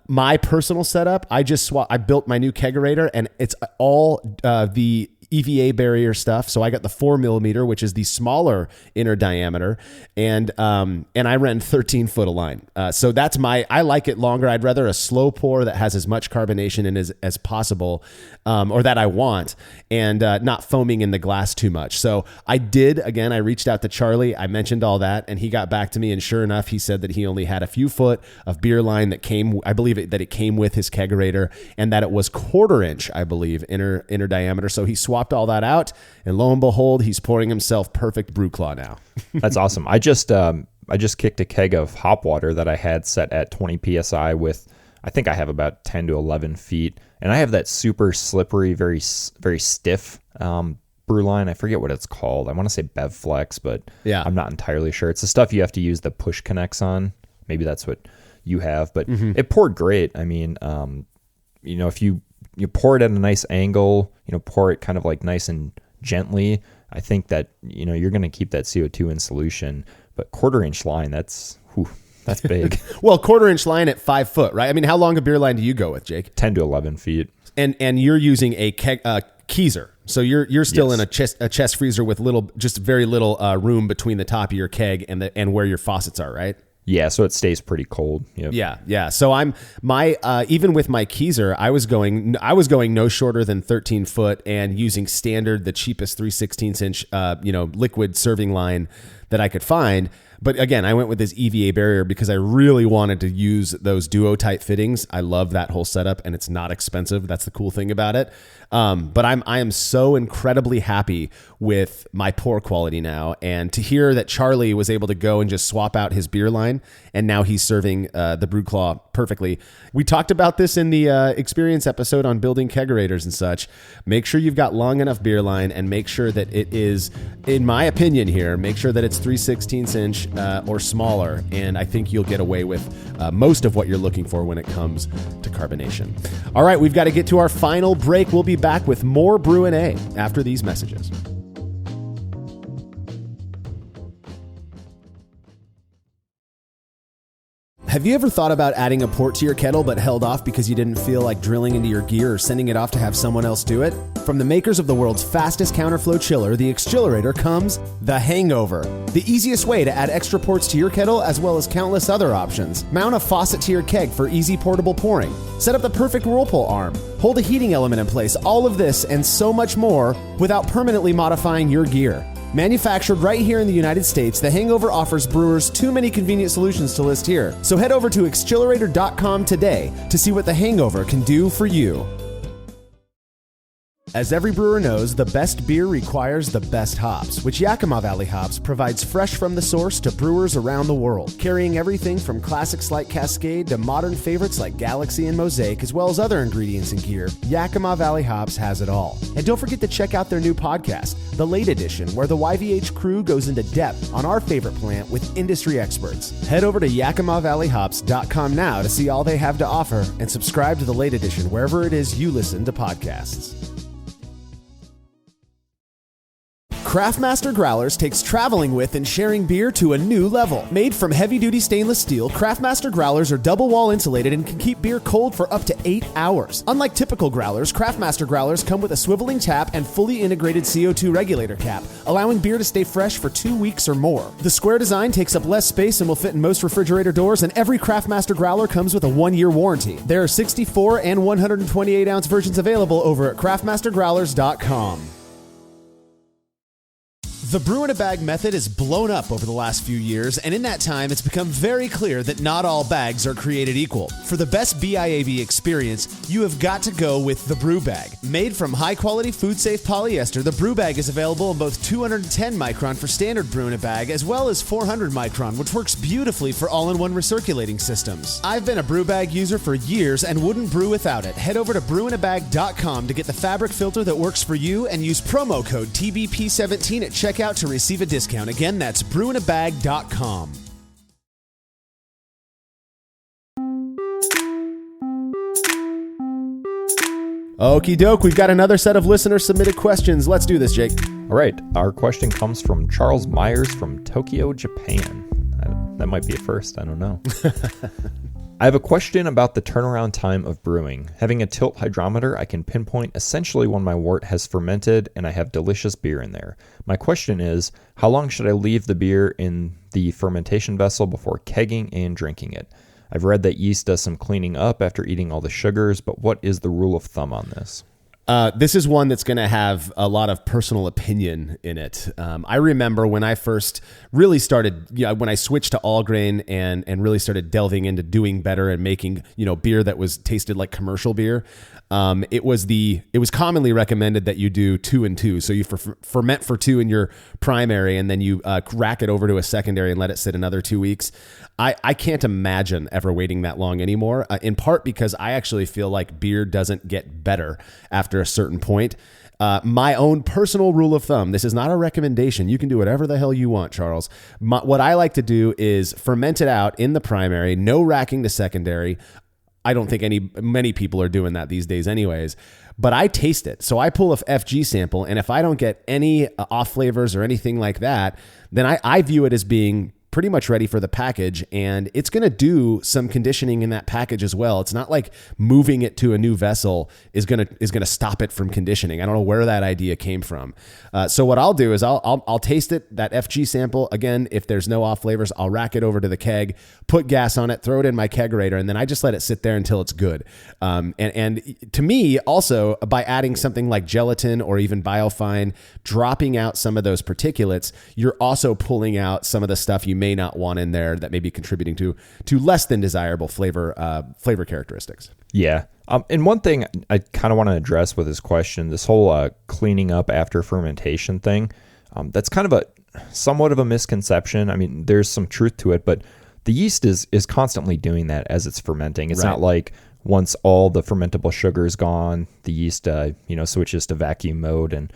Speaker 1: My personal setup, I built my new kegerator, and it's all the EVA barrier stuff. So I got the 4 millimeter, which is the smaller inner diameter, and I ran 13 foot of line. So that's I like it longer. I'd rather a slow pour that has as much carbonation in as possible, or that I want, and not foaming in the glass too much. So I reached out to Charlie. I mentioned all that, and he got back to me, and sure enough, he said that he only had a few foot of beer line that came, I believe that it came with his kegerator, and that it was 1/4 inch, I believe, inner diameter. So he swapped all that out, and lo and behold, he's pouring himself perfect Brü Claw now.
Speaker 2: That's awesome. I just kicked a keg of hop water that I had set at 20 psi with, I think I have about 10 to 11 feet, and I have that super slippery, very very stiff brew line. I forget what it's called. I want to say Bev Flex, but
Speaker 1: yeah,
Speaker 2: I'm not entirely sure. It's the stuff you have to use the push connects on. Maybe that's what you have, but it poured great. I mean, if you pour it at a nice angle, pour it kind of like nice and gently, I think that, you're going to keep that CO2 in solution. But 1/4 inch line, that's big.
Speaker 1: Well, 1/4 inch line at 5 foot, right? I mean, how long a beer line do you go with, Jake?
Speaker 2: 10 to 11 feet.
Speaker 1: And you're using a Keyser. So you're still in a chest freezer with just very little room between the top of your keg and where your faucets are, right?
Speaker 2: Yeah, so it stays pretty cold. Yep.
Speaker 1: Yeah. So even with my Keyser, I was going no shorter than 13 foot and using standard, the cheapest 3/16 inch liquid serving line that I could find. But again, I went with this EVA barrier because I really wanted to use those duo type fittings. I love that whole setup, and it's not expensive. That's the cool thing about it. But I am so incredibly happy with my pour quality now, and to hear that Charlie was able to go and just swap out his beer line, and now he's serving the Brü Claw perfectly. We talked about this in the experience episode on building kegerators and such. Make sure you've got long enough beer line, and make sure that it is, in my opinion here, make sure that it's 3/16 inch or smaller, and I think you'll get away with most of what you're looking for when it comes to carbonation. All right, we've got to get to our final break. We'll be back with more Brü A after these messages. Have you ever thought about adding a port to your kettle but held off because you didn't feel like drilling into your gear or sending it off to have someone else do it? From the makers of the world's fastest counterflow chiller, the Exchillerator, comes the Hangover, the easiest way to add extra ports to your kettle as well as countless other options. Mount a faucet to your keg for easy portable pouring. Set up the perfect whirlpool arm. Hold a heating element in place. All of this and so much more without permanently modifying your gear. Manufactured right here in the United States, the Hangover offers brewers too many convenient solutions to list here. So head over to Exchillerator.com today to see what the Hangover can do for you. As every brewer knows, the best beer requires the best hops, which Yakima Valley Hops provides fresh from the source to brewers around the world, carrying everything from classics like Cascade to modern favorites like Galaxy and Mosaic, as well as other ingredients and gear. Yakima Valley Hops has it all. And don't forget to check out their new podcast, The Late Edition, where the YVH crew goes into depth on our favorite plant with industry experts. Head over to YakimaValleyHops.com now to see all they have to offer and subscribe to The Late Edition wherever it is you listen to podcasts. Craftmaster Growlers takes traveling with and sharing beer to a new level. Made from heavy-duty stainless steel, Craftmaster Growlers are double-wall insulated and can keep beer cold for up to 8 hours. Unlike typical growlers, Craftmaster Growlers come with a swiveling tap and fully integrated CO2 regulator cap, allowing beer to stay fresh for 2 weeks or more. The square design takes up less space and will fit in most refrigerator doors, and every Craftmaster Growler comes with a 1-year warranty. There are 64 and 128-ounce versions available over at craftmastergrowlers.com. The Brew in a Bag method has blown up over the last few years, and in that time, it's become very clear that not all bags are created equal. For the best BIAV experience, you have got to go with the Brew Bag. Made from high-quality, food-safe polyester, the Brew Bag is available in both 210 micron for standard Brew in a Bag, as well as 400 micron, which works beautifully for all-in-one recirculating systems. I've been a Brew Bag user for years and wouldn't brew without it. Head over to brewinabag.com to get the fabric filter that works for you and use promo code TBP17 at checkout to receive a discount. Again, that's brewinabag.com. Okie doke, we've got another set of listener submitted questions. Let's do this, Jake.
Speaker 2: All right, our question comes from Charles Myers from Tokyo, Japan. That might be a first, I don't know. I have a question about the turnaround time of brewing. Having a tilt hydrometer, I can pinpoint essentially when my wort has fermented and I have delicious beer in there. My question is, how long should I leave the beer in the fermentation vessel before kegging and drinking it? I've read that yeast does some cleaning up after eating all the sugars, but what is the rule of thumb on this?
Speaker 1: This is one that's going to have a lot of personal opinion in it. I remember when I first really started, when I switched to all grain and really started delving into doing better and making, beer that was tasted like commercial beer. It was commonly recommended that you do 2 and 2. So you ferment for 2 in your primary, and then you rack it over to a secondary and let it sit another 2 weeks. I can't imagine ever waiting that long anymore, in part because I actually feel like beer doesn't get better after a certain point. My own personal rule of thumb, this is not a recommendation. You can do whatever the hell you want, Charles. What I like to do is ferment it out in the primary, no racking to secondary. I don't think many people are doing that these days anyways, but I taste it. So I pull a FG sample, and if I don't get any off flavors or anything like that, then I view it as being pretty much ready for the package, and it's going to do some conditioning in that package as well. It's not like moving it to a new vessel is going to stop it from conditioning. I don't know where that idea came from. So what I'll do is I'll taste it, that FG sample. Again, if there's no off flavors, I'll rack it over to the keg, put gas on it, throw it in my kegerator, and then I just let it sit there until it's good. And to me, also, by adding something like gelatin or even biofine, dropping out some of those particulates, you're also pulling out some of the stuff you may not want in there that may be contributing to less than desirable flavor characteristics.
Speaker 2: Yeah. And one thing I kind of want to address with this question, this whole cleaning up after fermentation thing, that's kind of somewhat of a misconception. I mean, there's some truth to it, but the yeast is constantly doing that as it's fermenting. It's not like once all the fermentable sugar is gone, the yeast switches to vacuum mode and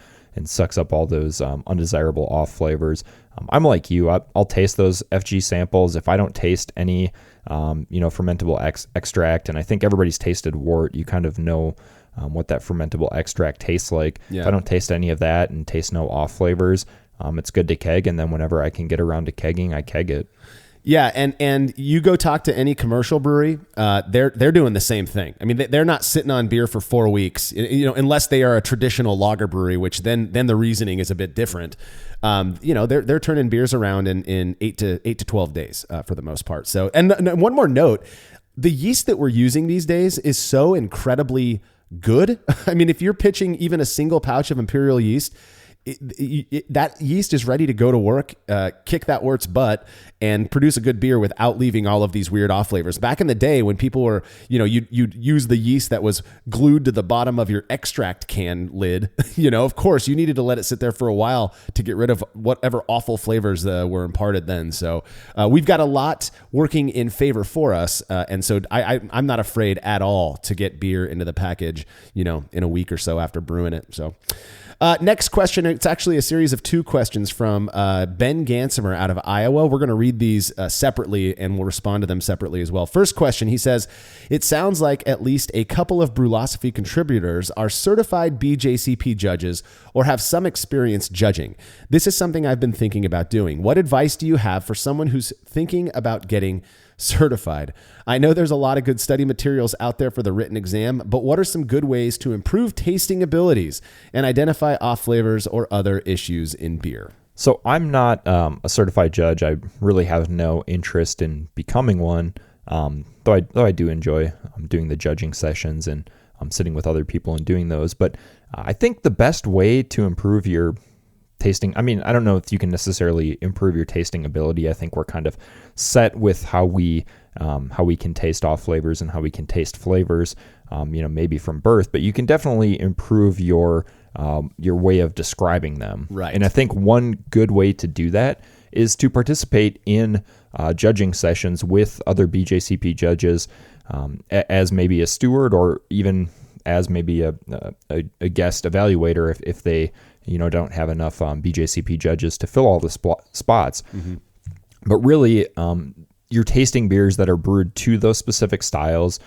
Speaker 2: sucks up all those undesirable off flavors. I'm like you. I'll taste those FG samples. If I don't taste any, fermentable extract, and I think everybody's tasted wort, you kind of know what that fermentable extract tastes like. Yeah. If I don't taste any of that and taste no off flavors, it's good to keg. And then whenever I can get around to kegging, I keg it.
Speaker 1: Yeah, and you go talk to any commercial brewery, they're doing the same thing. I mean, they're not sitting on beer for 4 weeks, unless they are a traditional lager brewery, which then the reasoning is a bit different. They're turning beers around in 8 to 12 days for the most part. So, and one more note, the yeast that we're using these days is so incredibly good. I mean, if you're pitching even a single pouch of Imperial yeast, that yeast is ready to go to work, kick that wort's butt, and produce a good beer without leaving all of these weird off flavors. Back in the day when people were, you'd use the yeast that was glued to the bottom of your extract can lid, of course you needed to let it sit there for a while to get rid of whatever awful flavors were imparted then. So we've got a lot working in favor for us. And so I'm not afraid at all to get beer into the package, in a week or so after brewing it. So next question. It's actually a series of 2 questions from Ben Gansimer out of Iowa. We're going to read these separately, and we'll respond to them separately as well. First question, he says, it sounds like at least a couple of Brewlosophy contributors are certified BJCP judges or have some experience judging. This is something I've been thinking about doing. What advice do you have for someone who's thinking about getting certified? I know there's a lot of good study materials out there for the written exam, but what are some good ways to improve tasting abilities and identify off flavors or other issues in beer?
Speaker 2: So I'm not a certified judge. I really have no interest in becoming one, though I do enjoy doing the judging sessions and sitting with other people and doing those. But I think the best way to improve your tasting, I mean, I don't know if you can necessarily improve your tasting ability. I think we're kind of set with how we can taste off flavors and how we can taste flavors, maybe from birth, but you can definitely improve your way of describing them.
Speaker 1: Right.
Speaker 2: And I think one good way to do that is to participate in judging sessions with other BJCP judges as maybe a steward or even as maybe a guest evaluator if they don't have enough BJCP judges to fill all the spots. Mm-hmm. But really, you're tasting beers that are brewed to those specific styles.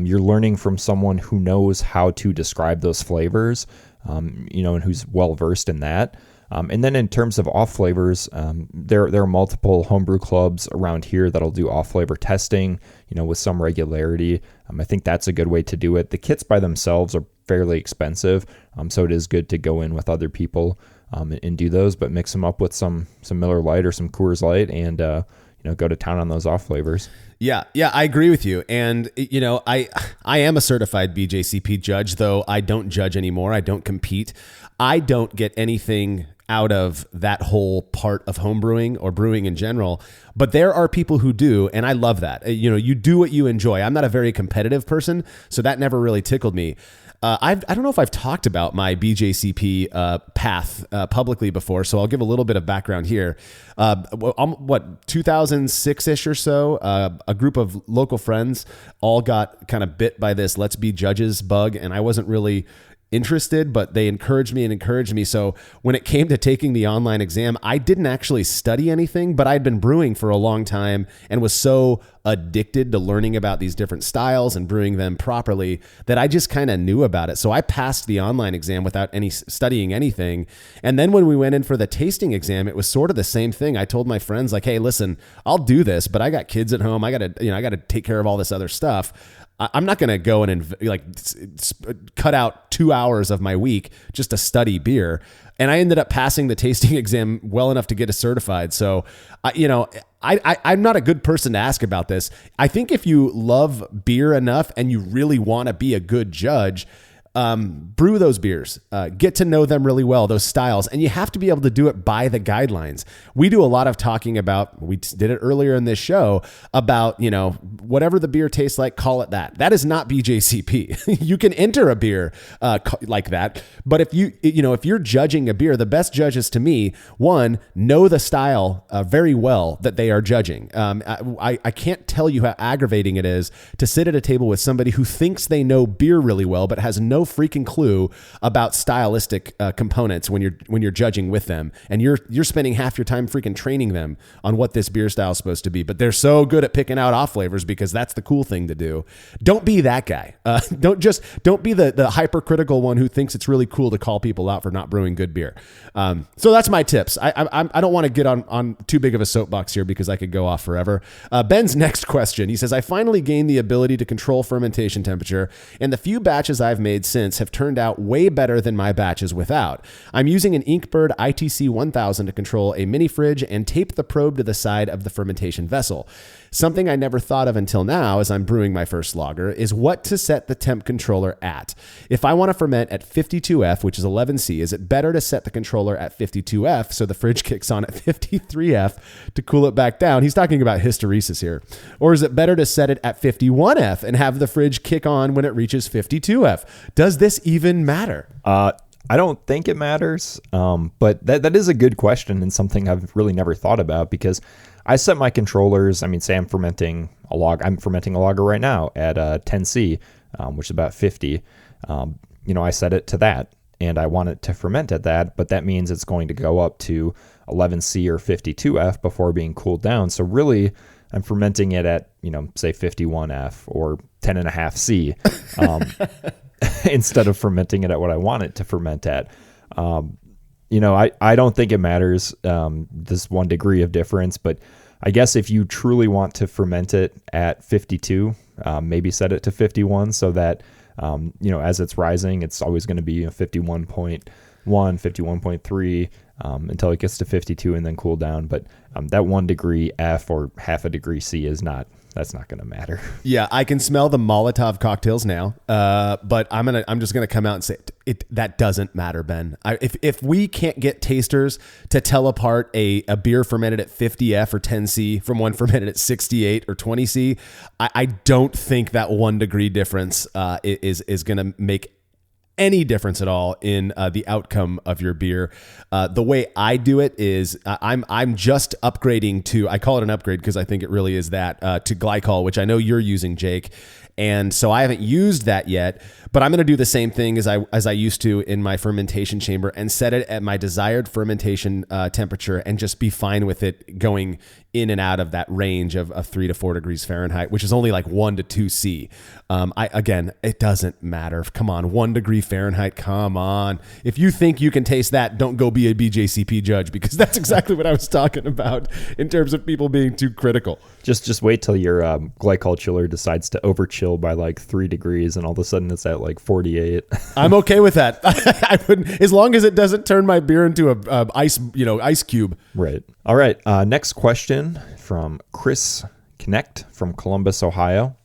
Speaker 2: You're learning from someone who knows how to describe those flavors, and who's well versed in that. And then in terms of off flavors, there are multiple homebrew clubs around here that'll do off flavor testing, with some regularity. I think that's a good way to do it. The kits by themselves are fairly expensive, so it is good to go in with other people and do those, but mix them up with some Miller Lite or some Coors Light and go to town on those off flavors.
Speaker 1: Yeah, I agree with you. And, I am a certified BJCP judge, though I don't judge anymore. I don't compete. I don't get anything out of that whole part of homebrewing or brewing in general. But there are people who do, and I love that. You do what you enjoy. I'm not a very competitive person, so that never really tickled me. I don't know if I've talked about my BJCP path publicly before, so I'll give a little bit of background here. 2006-ish or so, a group of local friends all got kind of bit by this let's be judges bug, and I wasn't really interested, but they encouraged me. So when it came to taking the online exam, I didn't actually study anything, but I'd been brewing for a long time and was so addicted to learning about these different styles and brewing them properly that I just kind of knew about it. So I passed the online exam without any studying anything. And then when we went in for the tasting exam, it was sort of the same thing. I told my friends like, hey, listen, I'll do this, but I got kids at home. I got to take care of all this other stuff. I'm not going to go and cut out 2 hours of my week just to study beer. And I ended up passing the tasting exam well enough to get us certified. So, I'm not a good person to ask about this. I think if you love beer enough and you really want to be a good judge, brew those beers, get to know them really well, those styles, and you have to be able to do it by the guidelines. We do a lot of talking about, we did it earlier in this show, about, whatever the beer tastes like, call it that. That is not BJCP. You can enter a beer like that, but if you're judging a beer, the best judges to me, one, know the style very well that they are judging. I can't tell you how aggravating it is to sit at a table with somebody who thinks they know beer really well, but has no freaking clue about stylistic components when you're judging with them, and you're spending half your time freaking training them on what this beer style is supposed to be. But they're so good at picking out off flavors because that's the cool thing to do. Don't be that guy. Don't be the hypercritical one who thinks it's really cool to call people out for not brewing good beer. So that's my tips. I don't want to get on too big of a soapbox here because I could go off forever. Ben's next question. He says, I finally gained the ability to control fermentation temperature, and the few batches I've made since have turned out way better than my batches without. I'm using an Inkbird ITC 1000 to control a mini fridge and tape the probe to the side of the fermentation vessel. Something I never thought of until now as I'm brewing my first lager is what to set the temp controller at. If I want to ferment at 52F, which is 11C, is it better to set the controller at 52F so the fridge kicks on at 53F to cool it back down? He's talking about hysteresis here. Or is it better to set it at 51F and have the fridge kick on when it reaches 52F? Does this even matter?
Speaker 2: I don't think it matters, but that is a good question and something I've really never thought about, because I set my controllers. I mean, say I'm fermenting a lager right now at 10C, which is about 50. I set it to that, and I want it to ferment at that, but that means it's going to go up to 11C or 52F before being cooled down. So really, I'm fermenting it at, say 51F or 10.5C. Instead of fermenting it at what I want it to ferment at. I don't think it matters, this 1 degree of difference, but I guess if you truly want to ferment it at 52, maybe set it to 51 so that, as it's rising, it's always going to be 51.1, 51.3 until it gets to 52 and then cool down. But that 1 degree F or half a degree C that's not going to matter.
Speaker 1: Yeah, I can smell the Molotov cocktails now, but I'm just gonna come out and say that doesn't matter, Ben. If we can't get tasters to tell apart a beer fermented at 50F or 10C from one fermented at 68 or 20C, I don't think that 1 degree difference is gonna make any difference at all in the outcome of your beer. The way I do it is I'm just upgrading to, I call it an upgrade because I think it really is that, to glycol, which I know you're using, Jake. And so I haven't used that yet, but I'm going to do the same thing as I used to in my fermentation chamber and set it at my desired fermentation temperature and just be fine with it going in and out of that range of 3 to 4 degrees Fahrenheit, which is only like 1 to 2 C. Again, it doesn't matter. Come on, 1 degree Fahrenheit. Come on. If you think you can taste that, don't go be a BJCP judge, because that's exactly what I was talking about in terms of people being too critical.
Speaker 2: Just wait till your glycol chiller decides to over chill by like 3 degrees, and all of a sudden it's at like 48.
Speaker 1: I'm okay with that. I wouldn't, as long as it doesn't turn my beer into a ice cube.
Speaker 2: Right. All right. Next question from Chris Connect from Columbus, Ohio.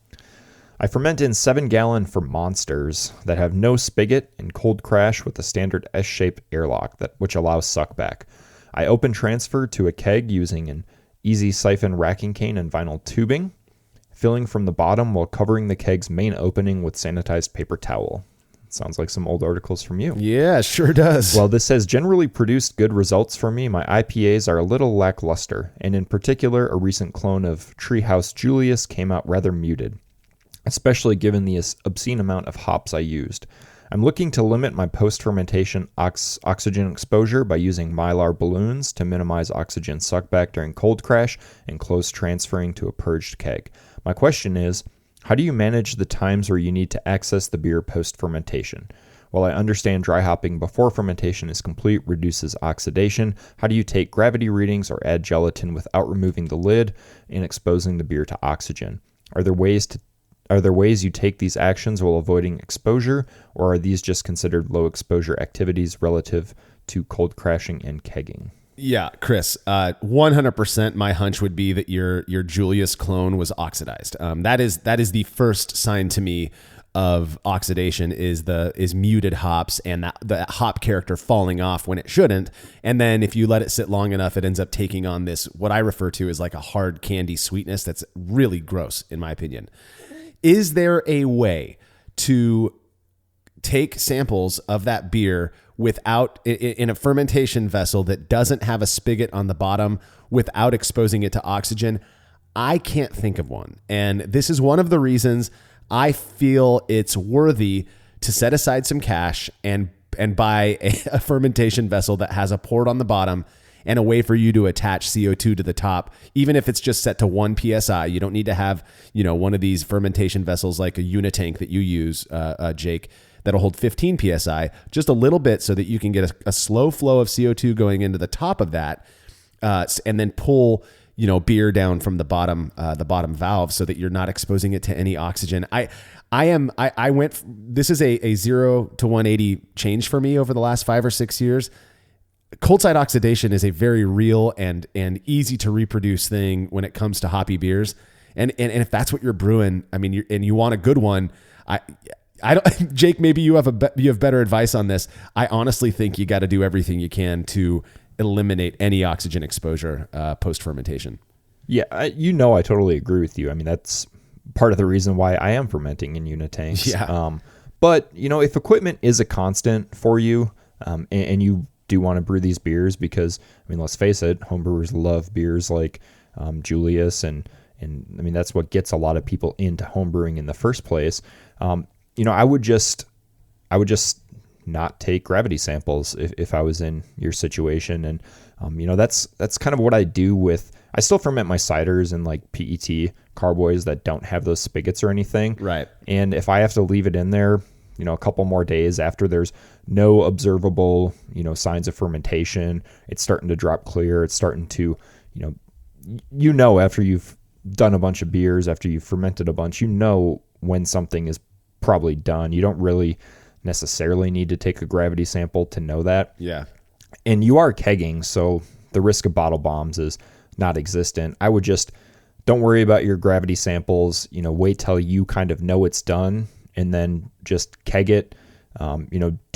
Speaker 2: I ferment in 7-gallon for monsters that have no spigot and cold crash with a standard S-shaped airlock which allows suckback. I open transfer to a keg using an easy siphon racking cane and vinyl tubing, filling from the bottom while covering the keg's main opening with sanitized paper towel. Sounds like some old articles from you.
Speaker 1: Yeah, sure does.
Speaker 2: Well, this has generally produced good results for me. My IPAs are a little lackluster, and in particular, a recent clone of Treehouse Julius came out rather muted, especially given the obscene amount of hops I used. I'm looking to limit my post-fermentation oxygen exposure by using Mylar balloons to minimize oxygen suckback during cold crash and close transferring to a purged keg. My question is, how do you manage the times where you need to access the beer post-fermentation? While I understand dry hopping before fermentation is complete reduces oxidation, how do you take gravity readings or add gelatin without removing the lid and exposing the beer to oxygen? Are there ways you take these actions while avoiding exposure, or are these just considered low exposure activities relative to cold crashing and kegging?
Speaker 1: Yeah, Chris, 100% my hunch would be that your Julius clone was oxidized. That is the first sign to me of oxidation is muted hops and the hop character falling off when it shouldn't. And then if you let it sit long enough, it ends up taking on this, what I refer to as like a hard candy sweetness that's really gross, in my opinion. Is there a way to take samples of that beer without in a fermentation vessel that doesn't have a spigot on the bottom without exposing it to oxygen? I can't think of one. And this is one of the reasons I feel it's worthy to set aside some cash and buy a fermentation vessel that has a port on the bottom and a way for you to attach CO2 to the top, even if it's just set to 1 PSI. You don't need to have, one of these fermentation vessels like a unitank that you use, Jake, that'll hold 15 PSI, just a little bit so that you can get a slow flow of CO2 going into the top of that, and then pull, beer down from the bottom valve so that you're not exposing it to any oxygen. This is a 0 to 180 change for me over the last 5 or 6 years. Cold side oxidation is a very real and easy to reproduce thing when it comes to hoppy beers. And if that's what you're brewing, I mean, and you want a good one, I don't, Jake, maybe you have better advice on this. I honestly think you got to do everything you can to eliminate any oxygen exposure post fermentation.
Speaker 2: Yeah, I totally agree with you. I mean, that's part of the reason why I am fermenting in unitanks.
Speaker 1: Yeah.
Speaker 2: But if equipment is a constant for you, and you do want to brew these beers, because I mean, let's face it, homebrewers love beers like Julius, and I mean, that's what gets a lot of people into homebrewing in the first place. I would just not take gravity samples if I was in your situation. And, that's kind of what I do I still ferment my ciders in like PET carboys that don't have those spigots or anything.
Speaker 1: Right.
Speaker 2: And if I have to leave it in there, a couple more days after there's no observable, signs of fermentation, it's starting to drop clear. It's starting to, after you've done a bunch of beers, after you've fermented a bunch, when something is probably done. You don't really necessarily need to take a gravity sample to know that.
Speaker 1: Yeah.
Speaker 2: And you are kegging, so the risk of bottle bombs is not existent. I would just don't worry about your gravity samples, wait till you kind of know it's done and then just keg it. Do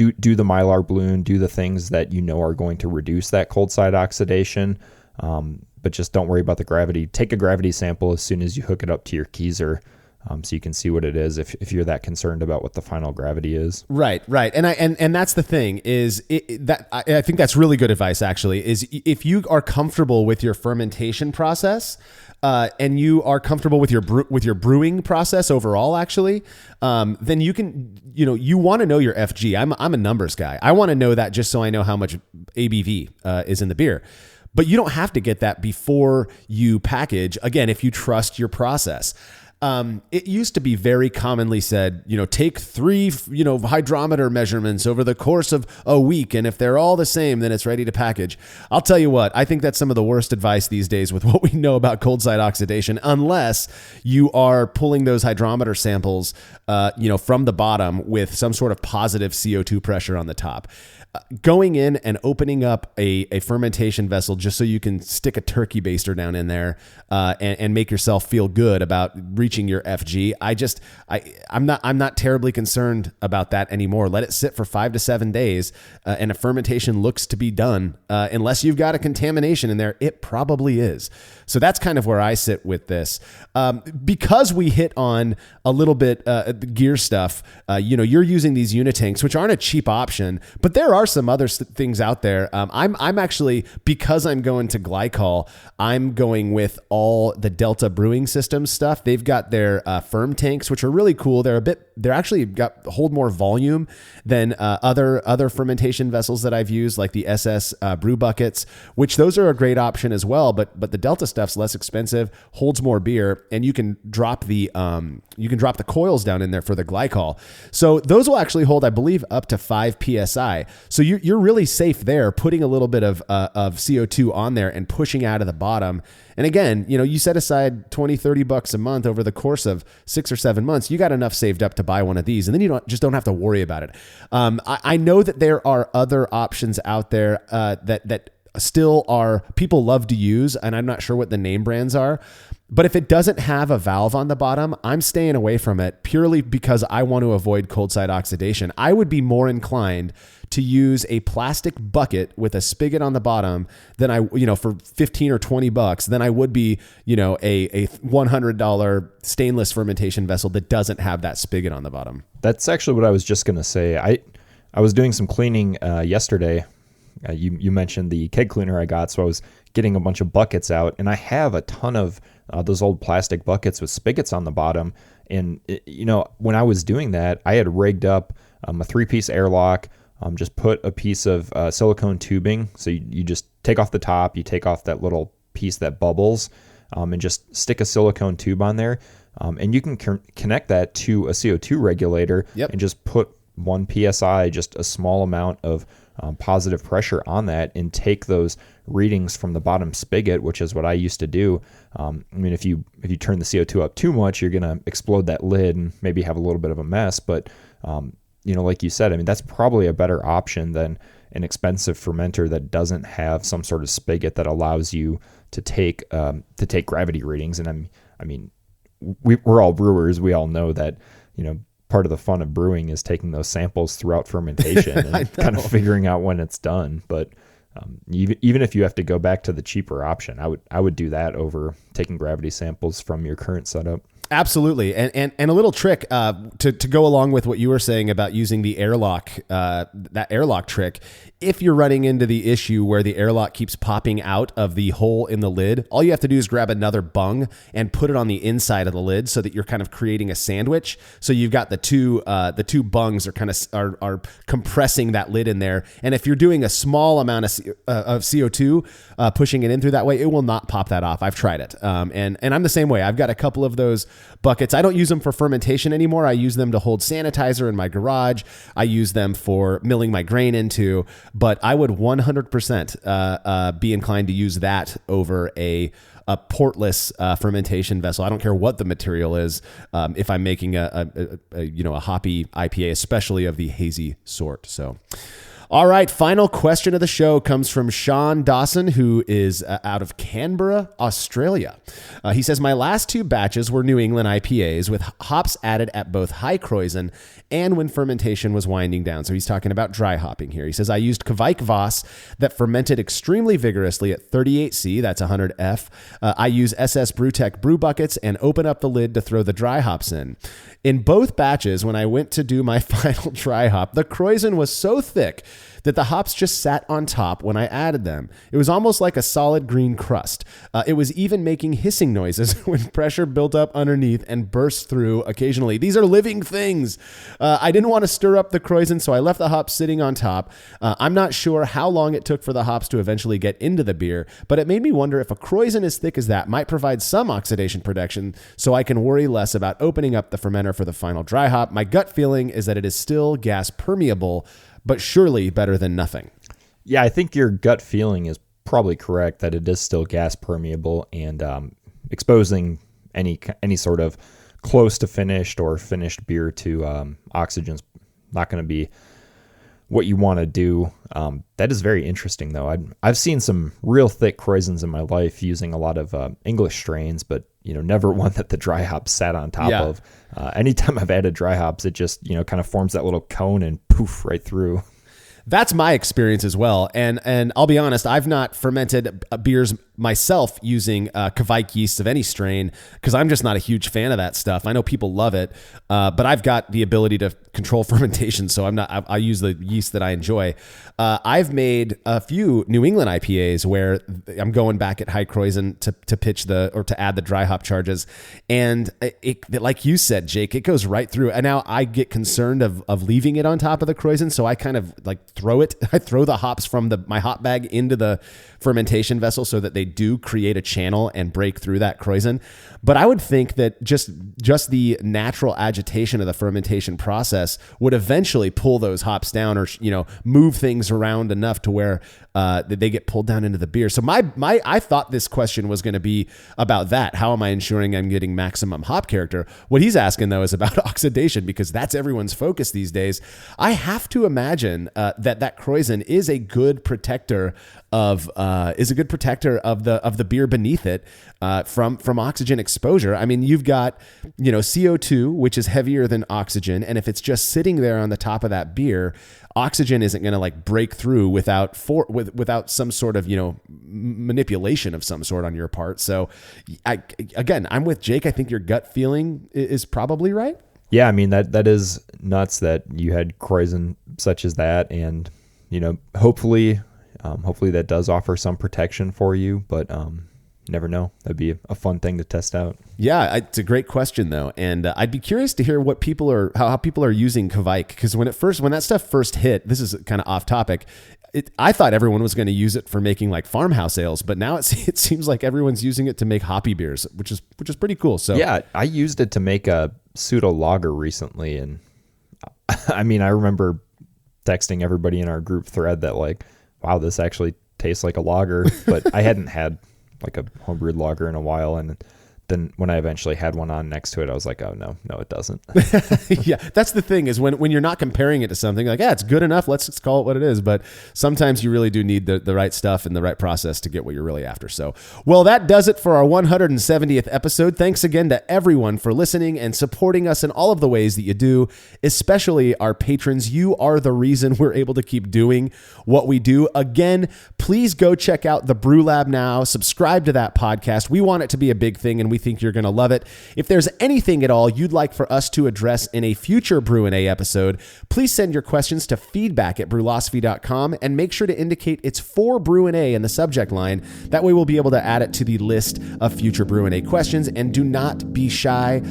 Speaker 2: the Mylar balloon, do the things that are going to reduce that cold side oxidation. But just don't worry about the gravity. Take a gravity sample as soon as you hook it up to your keezer, so you can see what it is if you're that concerned about what the final gravity is.
Speaker 1: Right. And that's the thing is I think that's really good advice, actually, is if you are comfortable with your fermentation process, and you are comfortable with your brewing process overall, actually, then you can, you want to know your FG. I'm a numbers guy. I want to know that just so I know how much ABV is in the beer. but you don't have to get that before you package. Again, if you trust your process. It used to be very commonly said, take 3, hydrometer measurements over the course of a week. And if they're all the same, then it's ready to package. I'll tell you what, I think that's some of the worst advice these days with what we know about cold side oxidation, unless you are pulling those hydrometer samples, from the bottom with some sort of positive CO2 pressure on the top. Going in and opening up a fermentation vessel just so you can stick a turkey baster down in there and make yourself feel good about reaching your FG. I'm not terribly concerned about that anymore. Let it sit for 5 to 7 days and a fermentation looks to be done. Unless you've got a contamination in there, it probably is. So that's kind of where I sit with this. Because we hit on a little bit gear stuff, you're using these unitanks, which aren't a cheap option, but there are some other things out there. I'm actually, because I'm going to glycol, I'm going with all the Delta Brewing System stuff. They've got their firm tanks, which are really cool. They're actually hold more volume than other fermentation vessels that I've used, like the SS brew buckets, which those are a great option as well. But the Delta stuff's less expensive, holds more beer, and you can drop the coils down in there for the glycol. So those will actually hold, I believe, up to 5 psi. So you're really safe there, putting a little bit of CO2 on there and pushing out of the bottom. And again, you set aside $20-$30 a month over the course of 6 or 7 months. You got enough saved up to buy one of these, and then you don't have to worry about it. I know that there are other options out there that still are people love to use, and I'm not sure what the name brands are. But if it doesn't have a valve on the bottom, I'm staying away from it purely because I want to avoid cold side oxidation. I would be more inclined to use a plastic bucket with a spigot on the bottom than for $15 or $20 than I would be, a $100 stainless fermentation vessel that doesn't have that spigot on the bottom.
Speaker 2: That's actually what I was just going to say. I was doing some cleaning yesterday. You mentioned the keg cleaner I got, so I was getting a bunch of buckets out, and I have a ton of those old plastic buckets with spigots on the bottom. And when I was doing that, I had rigged up a 3-piece airlock, just put a piece of silicone tubing. So you just take off the top, you take off that little piece that bubbles, and just stick a silicone tube on there. And you can connect that to a CO2 regulator.
Speaker 1: Yep.
Speaker 2: And just put 1 psi, just a small amount of positive pressure on that, and take those readings from the bottom spigot, which is what I used to do. If you turn the CO2 up too much, you're going to explode that lid and maybe have a little bit of a mess. But, like you said, that's probably a better option than an expensive fermenter that doesn't have some sort of spigot that allows you to take gravity readings. And we're all brewers. We all know that, part of the fun of brewing is taking those samples throughout fermentation and kind of figuring out when it's done. But even if you have to go back to the cheaper option, I would do that over taking gravity samples from your current setup.
Speaker 1: Absolutely. And a little trick to go along with what you were saying about using the airlock, that airlock trick. If you're running into the issue where the airlock keeps popping out of the hole in the lid, all you have to do is grab another bung and put it on the inside of the lid so that you're kind of creating a sandwich. So you've got the two bungs are compressing that lid in there. And if you're doing a small amount of CO2, pushing it in through that way, it will not pop that off. I've tried it. And I'm the same way. I've got a couple of those buckets. I don't use them for fermentation anymore. I use them to hold sanitizer in my garage. I use them for milling my grain into, but I would 100% be inclined to use that over a portless fermentation vessel. I don't care what the material is. If I'm making a hoppy IPA, especially of the hazy sort. So, all right, final question of the show comes from Sean Dawson, who is out of Canberra, Australia. He says, my last 2 batches were New England IPAs with hops added at both high kreuzen and when fermentation was winding down. So he's talking about dry hopping here. He says, I used Kvike Voss that fermented extremely vigorously at 38C, that's 100F. I use SS Brewtech brew buckets and open up the lid to throw the dry hops in. In both batches, when I went to do my final dry hop, the kreuzen was so thick that the hops just sat on top when I added them. It was almost like a solid green crust. It was even making hissing noises when pressure built up underneath and burst through occasionally. These are living things. I didn't want to stir up the Kreuzen, so I left the hops sitting on top. I'm not sure how long it took for the hops to eventually get into the beer, but it made me wonder if a Kreuzen as thick as that might provide some oxidation protection so I can worry less about opening up the fermenter for the final dry hop. My gut feeling is that it is still gas permeable, but surely better than nothing.
Speaker 2: Yeah, I think your gut feeling is probably correct that it is still gas permeable, and exposing any sort of close to finished or finished beer to oxygen's not going to be what you want to do. That is very interesting, though. I've seen some real thick Kreuzens in my life using a lot of English strains, but never one that the dry hops sat on top of. Anytime I've added dry hops, it just kind of forms that little cone and poof right through.
Speaker 1: That's my experience as well. And I'll be honest, I've not fermented beers myself using Kvike yeast of any strain because I'm just not a huge fan of that stuff. I know people love it, but I've got the ability to control fermentation, so I use the yeast that I enjoy. I've made a few New England IPAs where I'm going back at high Kreuzen to pitch to add the dry hop charges, and it like you said, Jake, it goes right through. And now I get concerned of leaving it on top of the Kreuzen, so I kind of like throw the hops from my hop bag into the fermentation vessel so that they do create a channel and break through that Kreuzen. But I would think that just the natural agitation of the fermentation process would eventually pull those hops down, or move things around enough to where they get pulled down into the beer. So I thought this question was going to be about that. How am I ensuring I'm getting maximum hop character? What he's asking though is about oxidation, because that's everyone's focus these days. I have to imagine that Kreuzen is a good protector of the beer beneath it from oxygen exposure. I mean, you've got CO2, which is heavier than oxygen, and if it's just sitting there on the top of that beer, oxygen isn't going to like break through without some sort of manipulation of some sort on your part. So I'm with Jake. I think your gut feeling is probably right.
Speaker 2: Yeah, I mean that is nuts that you had Kreuzen such as that, and hopefully that does offer some protection for you, but never know. That'd be a fun thing to test out.
Speaker 1: Yeah, it's a great question though, and I'd be curious to hear what how people are using Kvike, because when that stuff first hit, this is kind of off topic. I thought everyone was going to use it for making like farmhouse ales, but now it seems like everyone's using it to make hoppy beers, which is pretty cool. So
Speaker 2: yeah, I used it to make a pseudo lager recently, and I mean, I remember texting everybody in our group thread that like, wow, this actually tastes like a lager, but I hadn't had like a homebrewed lager in a while, and then when I eventually had one on next to it, I was like, oh no, it doesn't.
Speaker 1: Yeah, that's the thing is when you're not comparing it to something like, yeah, it's good enough, let's just call it what it is. But sometimes you really do need the right stuff and the right process to get what you're really after. So, well, that does it for our 170th episode. Thanks again to everyone for listening and supporting us in all of the ways that you do, especially our patrons. You are the reason we're able to keep doing what we do. Again, please go check out the Brew Lab now. Subscribe to that podcast. We want it to be a big thing, and we think you're going to love it. If there's anything at all you'd like for us to address in a future Brü A episode, please send your questions to feedback@brülosophy.com and make sure to indicate it's for Brü A in the subject line. That way we'll be able to add it to the list of future Brü A questions, and do not be shy.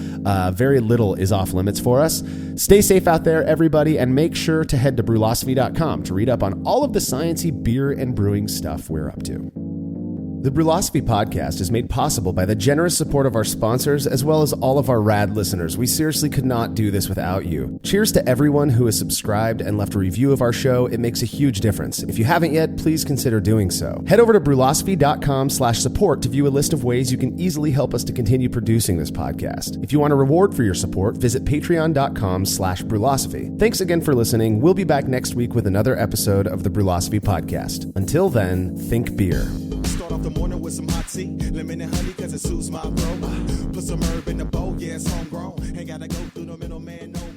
Speaker 1: Very little is off limits for us. Stay safe out there, everybody, and make sure to head to brülosophy.com to read up on all of the sciencey beer and brewing stuff we're up to. The Brülosophy podcast is made possible by the generous support of our sponsors, as well as all of our rad listeners. We seriously could not do this without you. Cheers to everyone who has subscribed and left a review of our show. It makes a huge difference. If you haven't yet, please consider doing so. Head over to brülosophy.com/support to view a list of ways you can easily help us to continue producing this podcast. If you want a reward for your support, visit patreon.com/brülosophy. Thanks again for listening. We'll be back next week with another episode of the Brülosophy podcast. Until then, think beer.
Speaker 3: Start off the morning with some hot tea, lemon and honey, cause it suits my throat. Put some herb in the bowl, yeah, it's homegrown. Ain't gotta go through the middleman no more.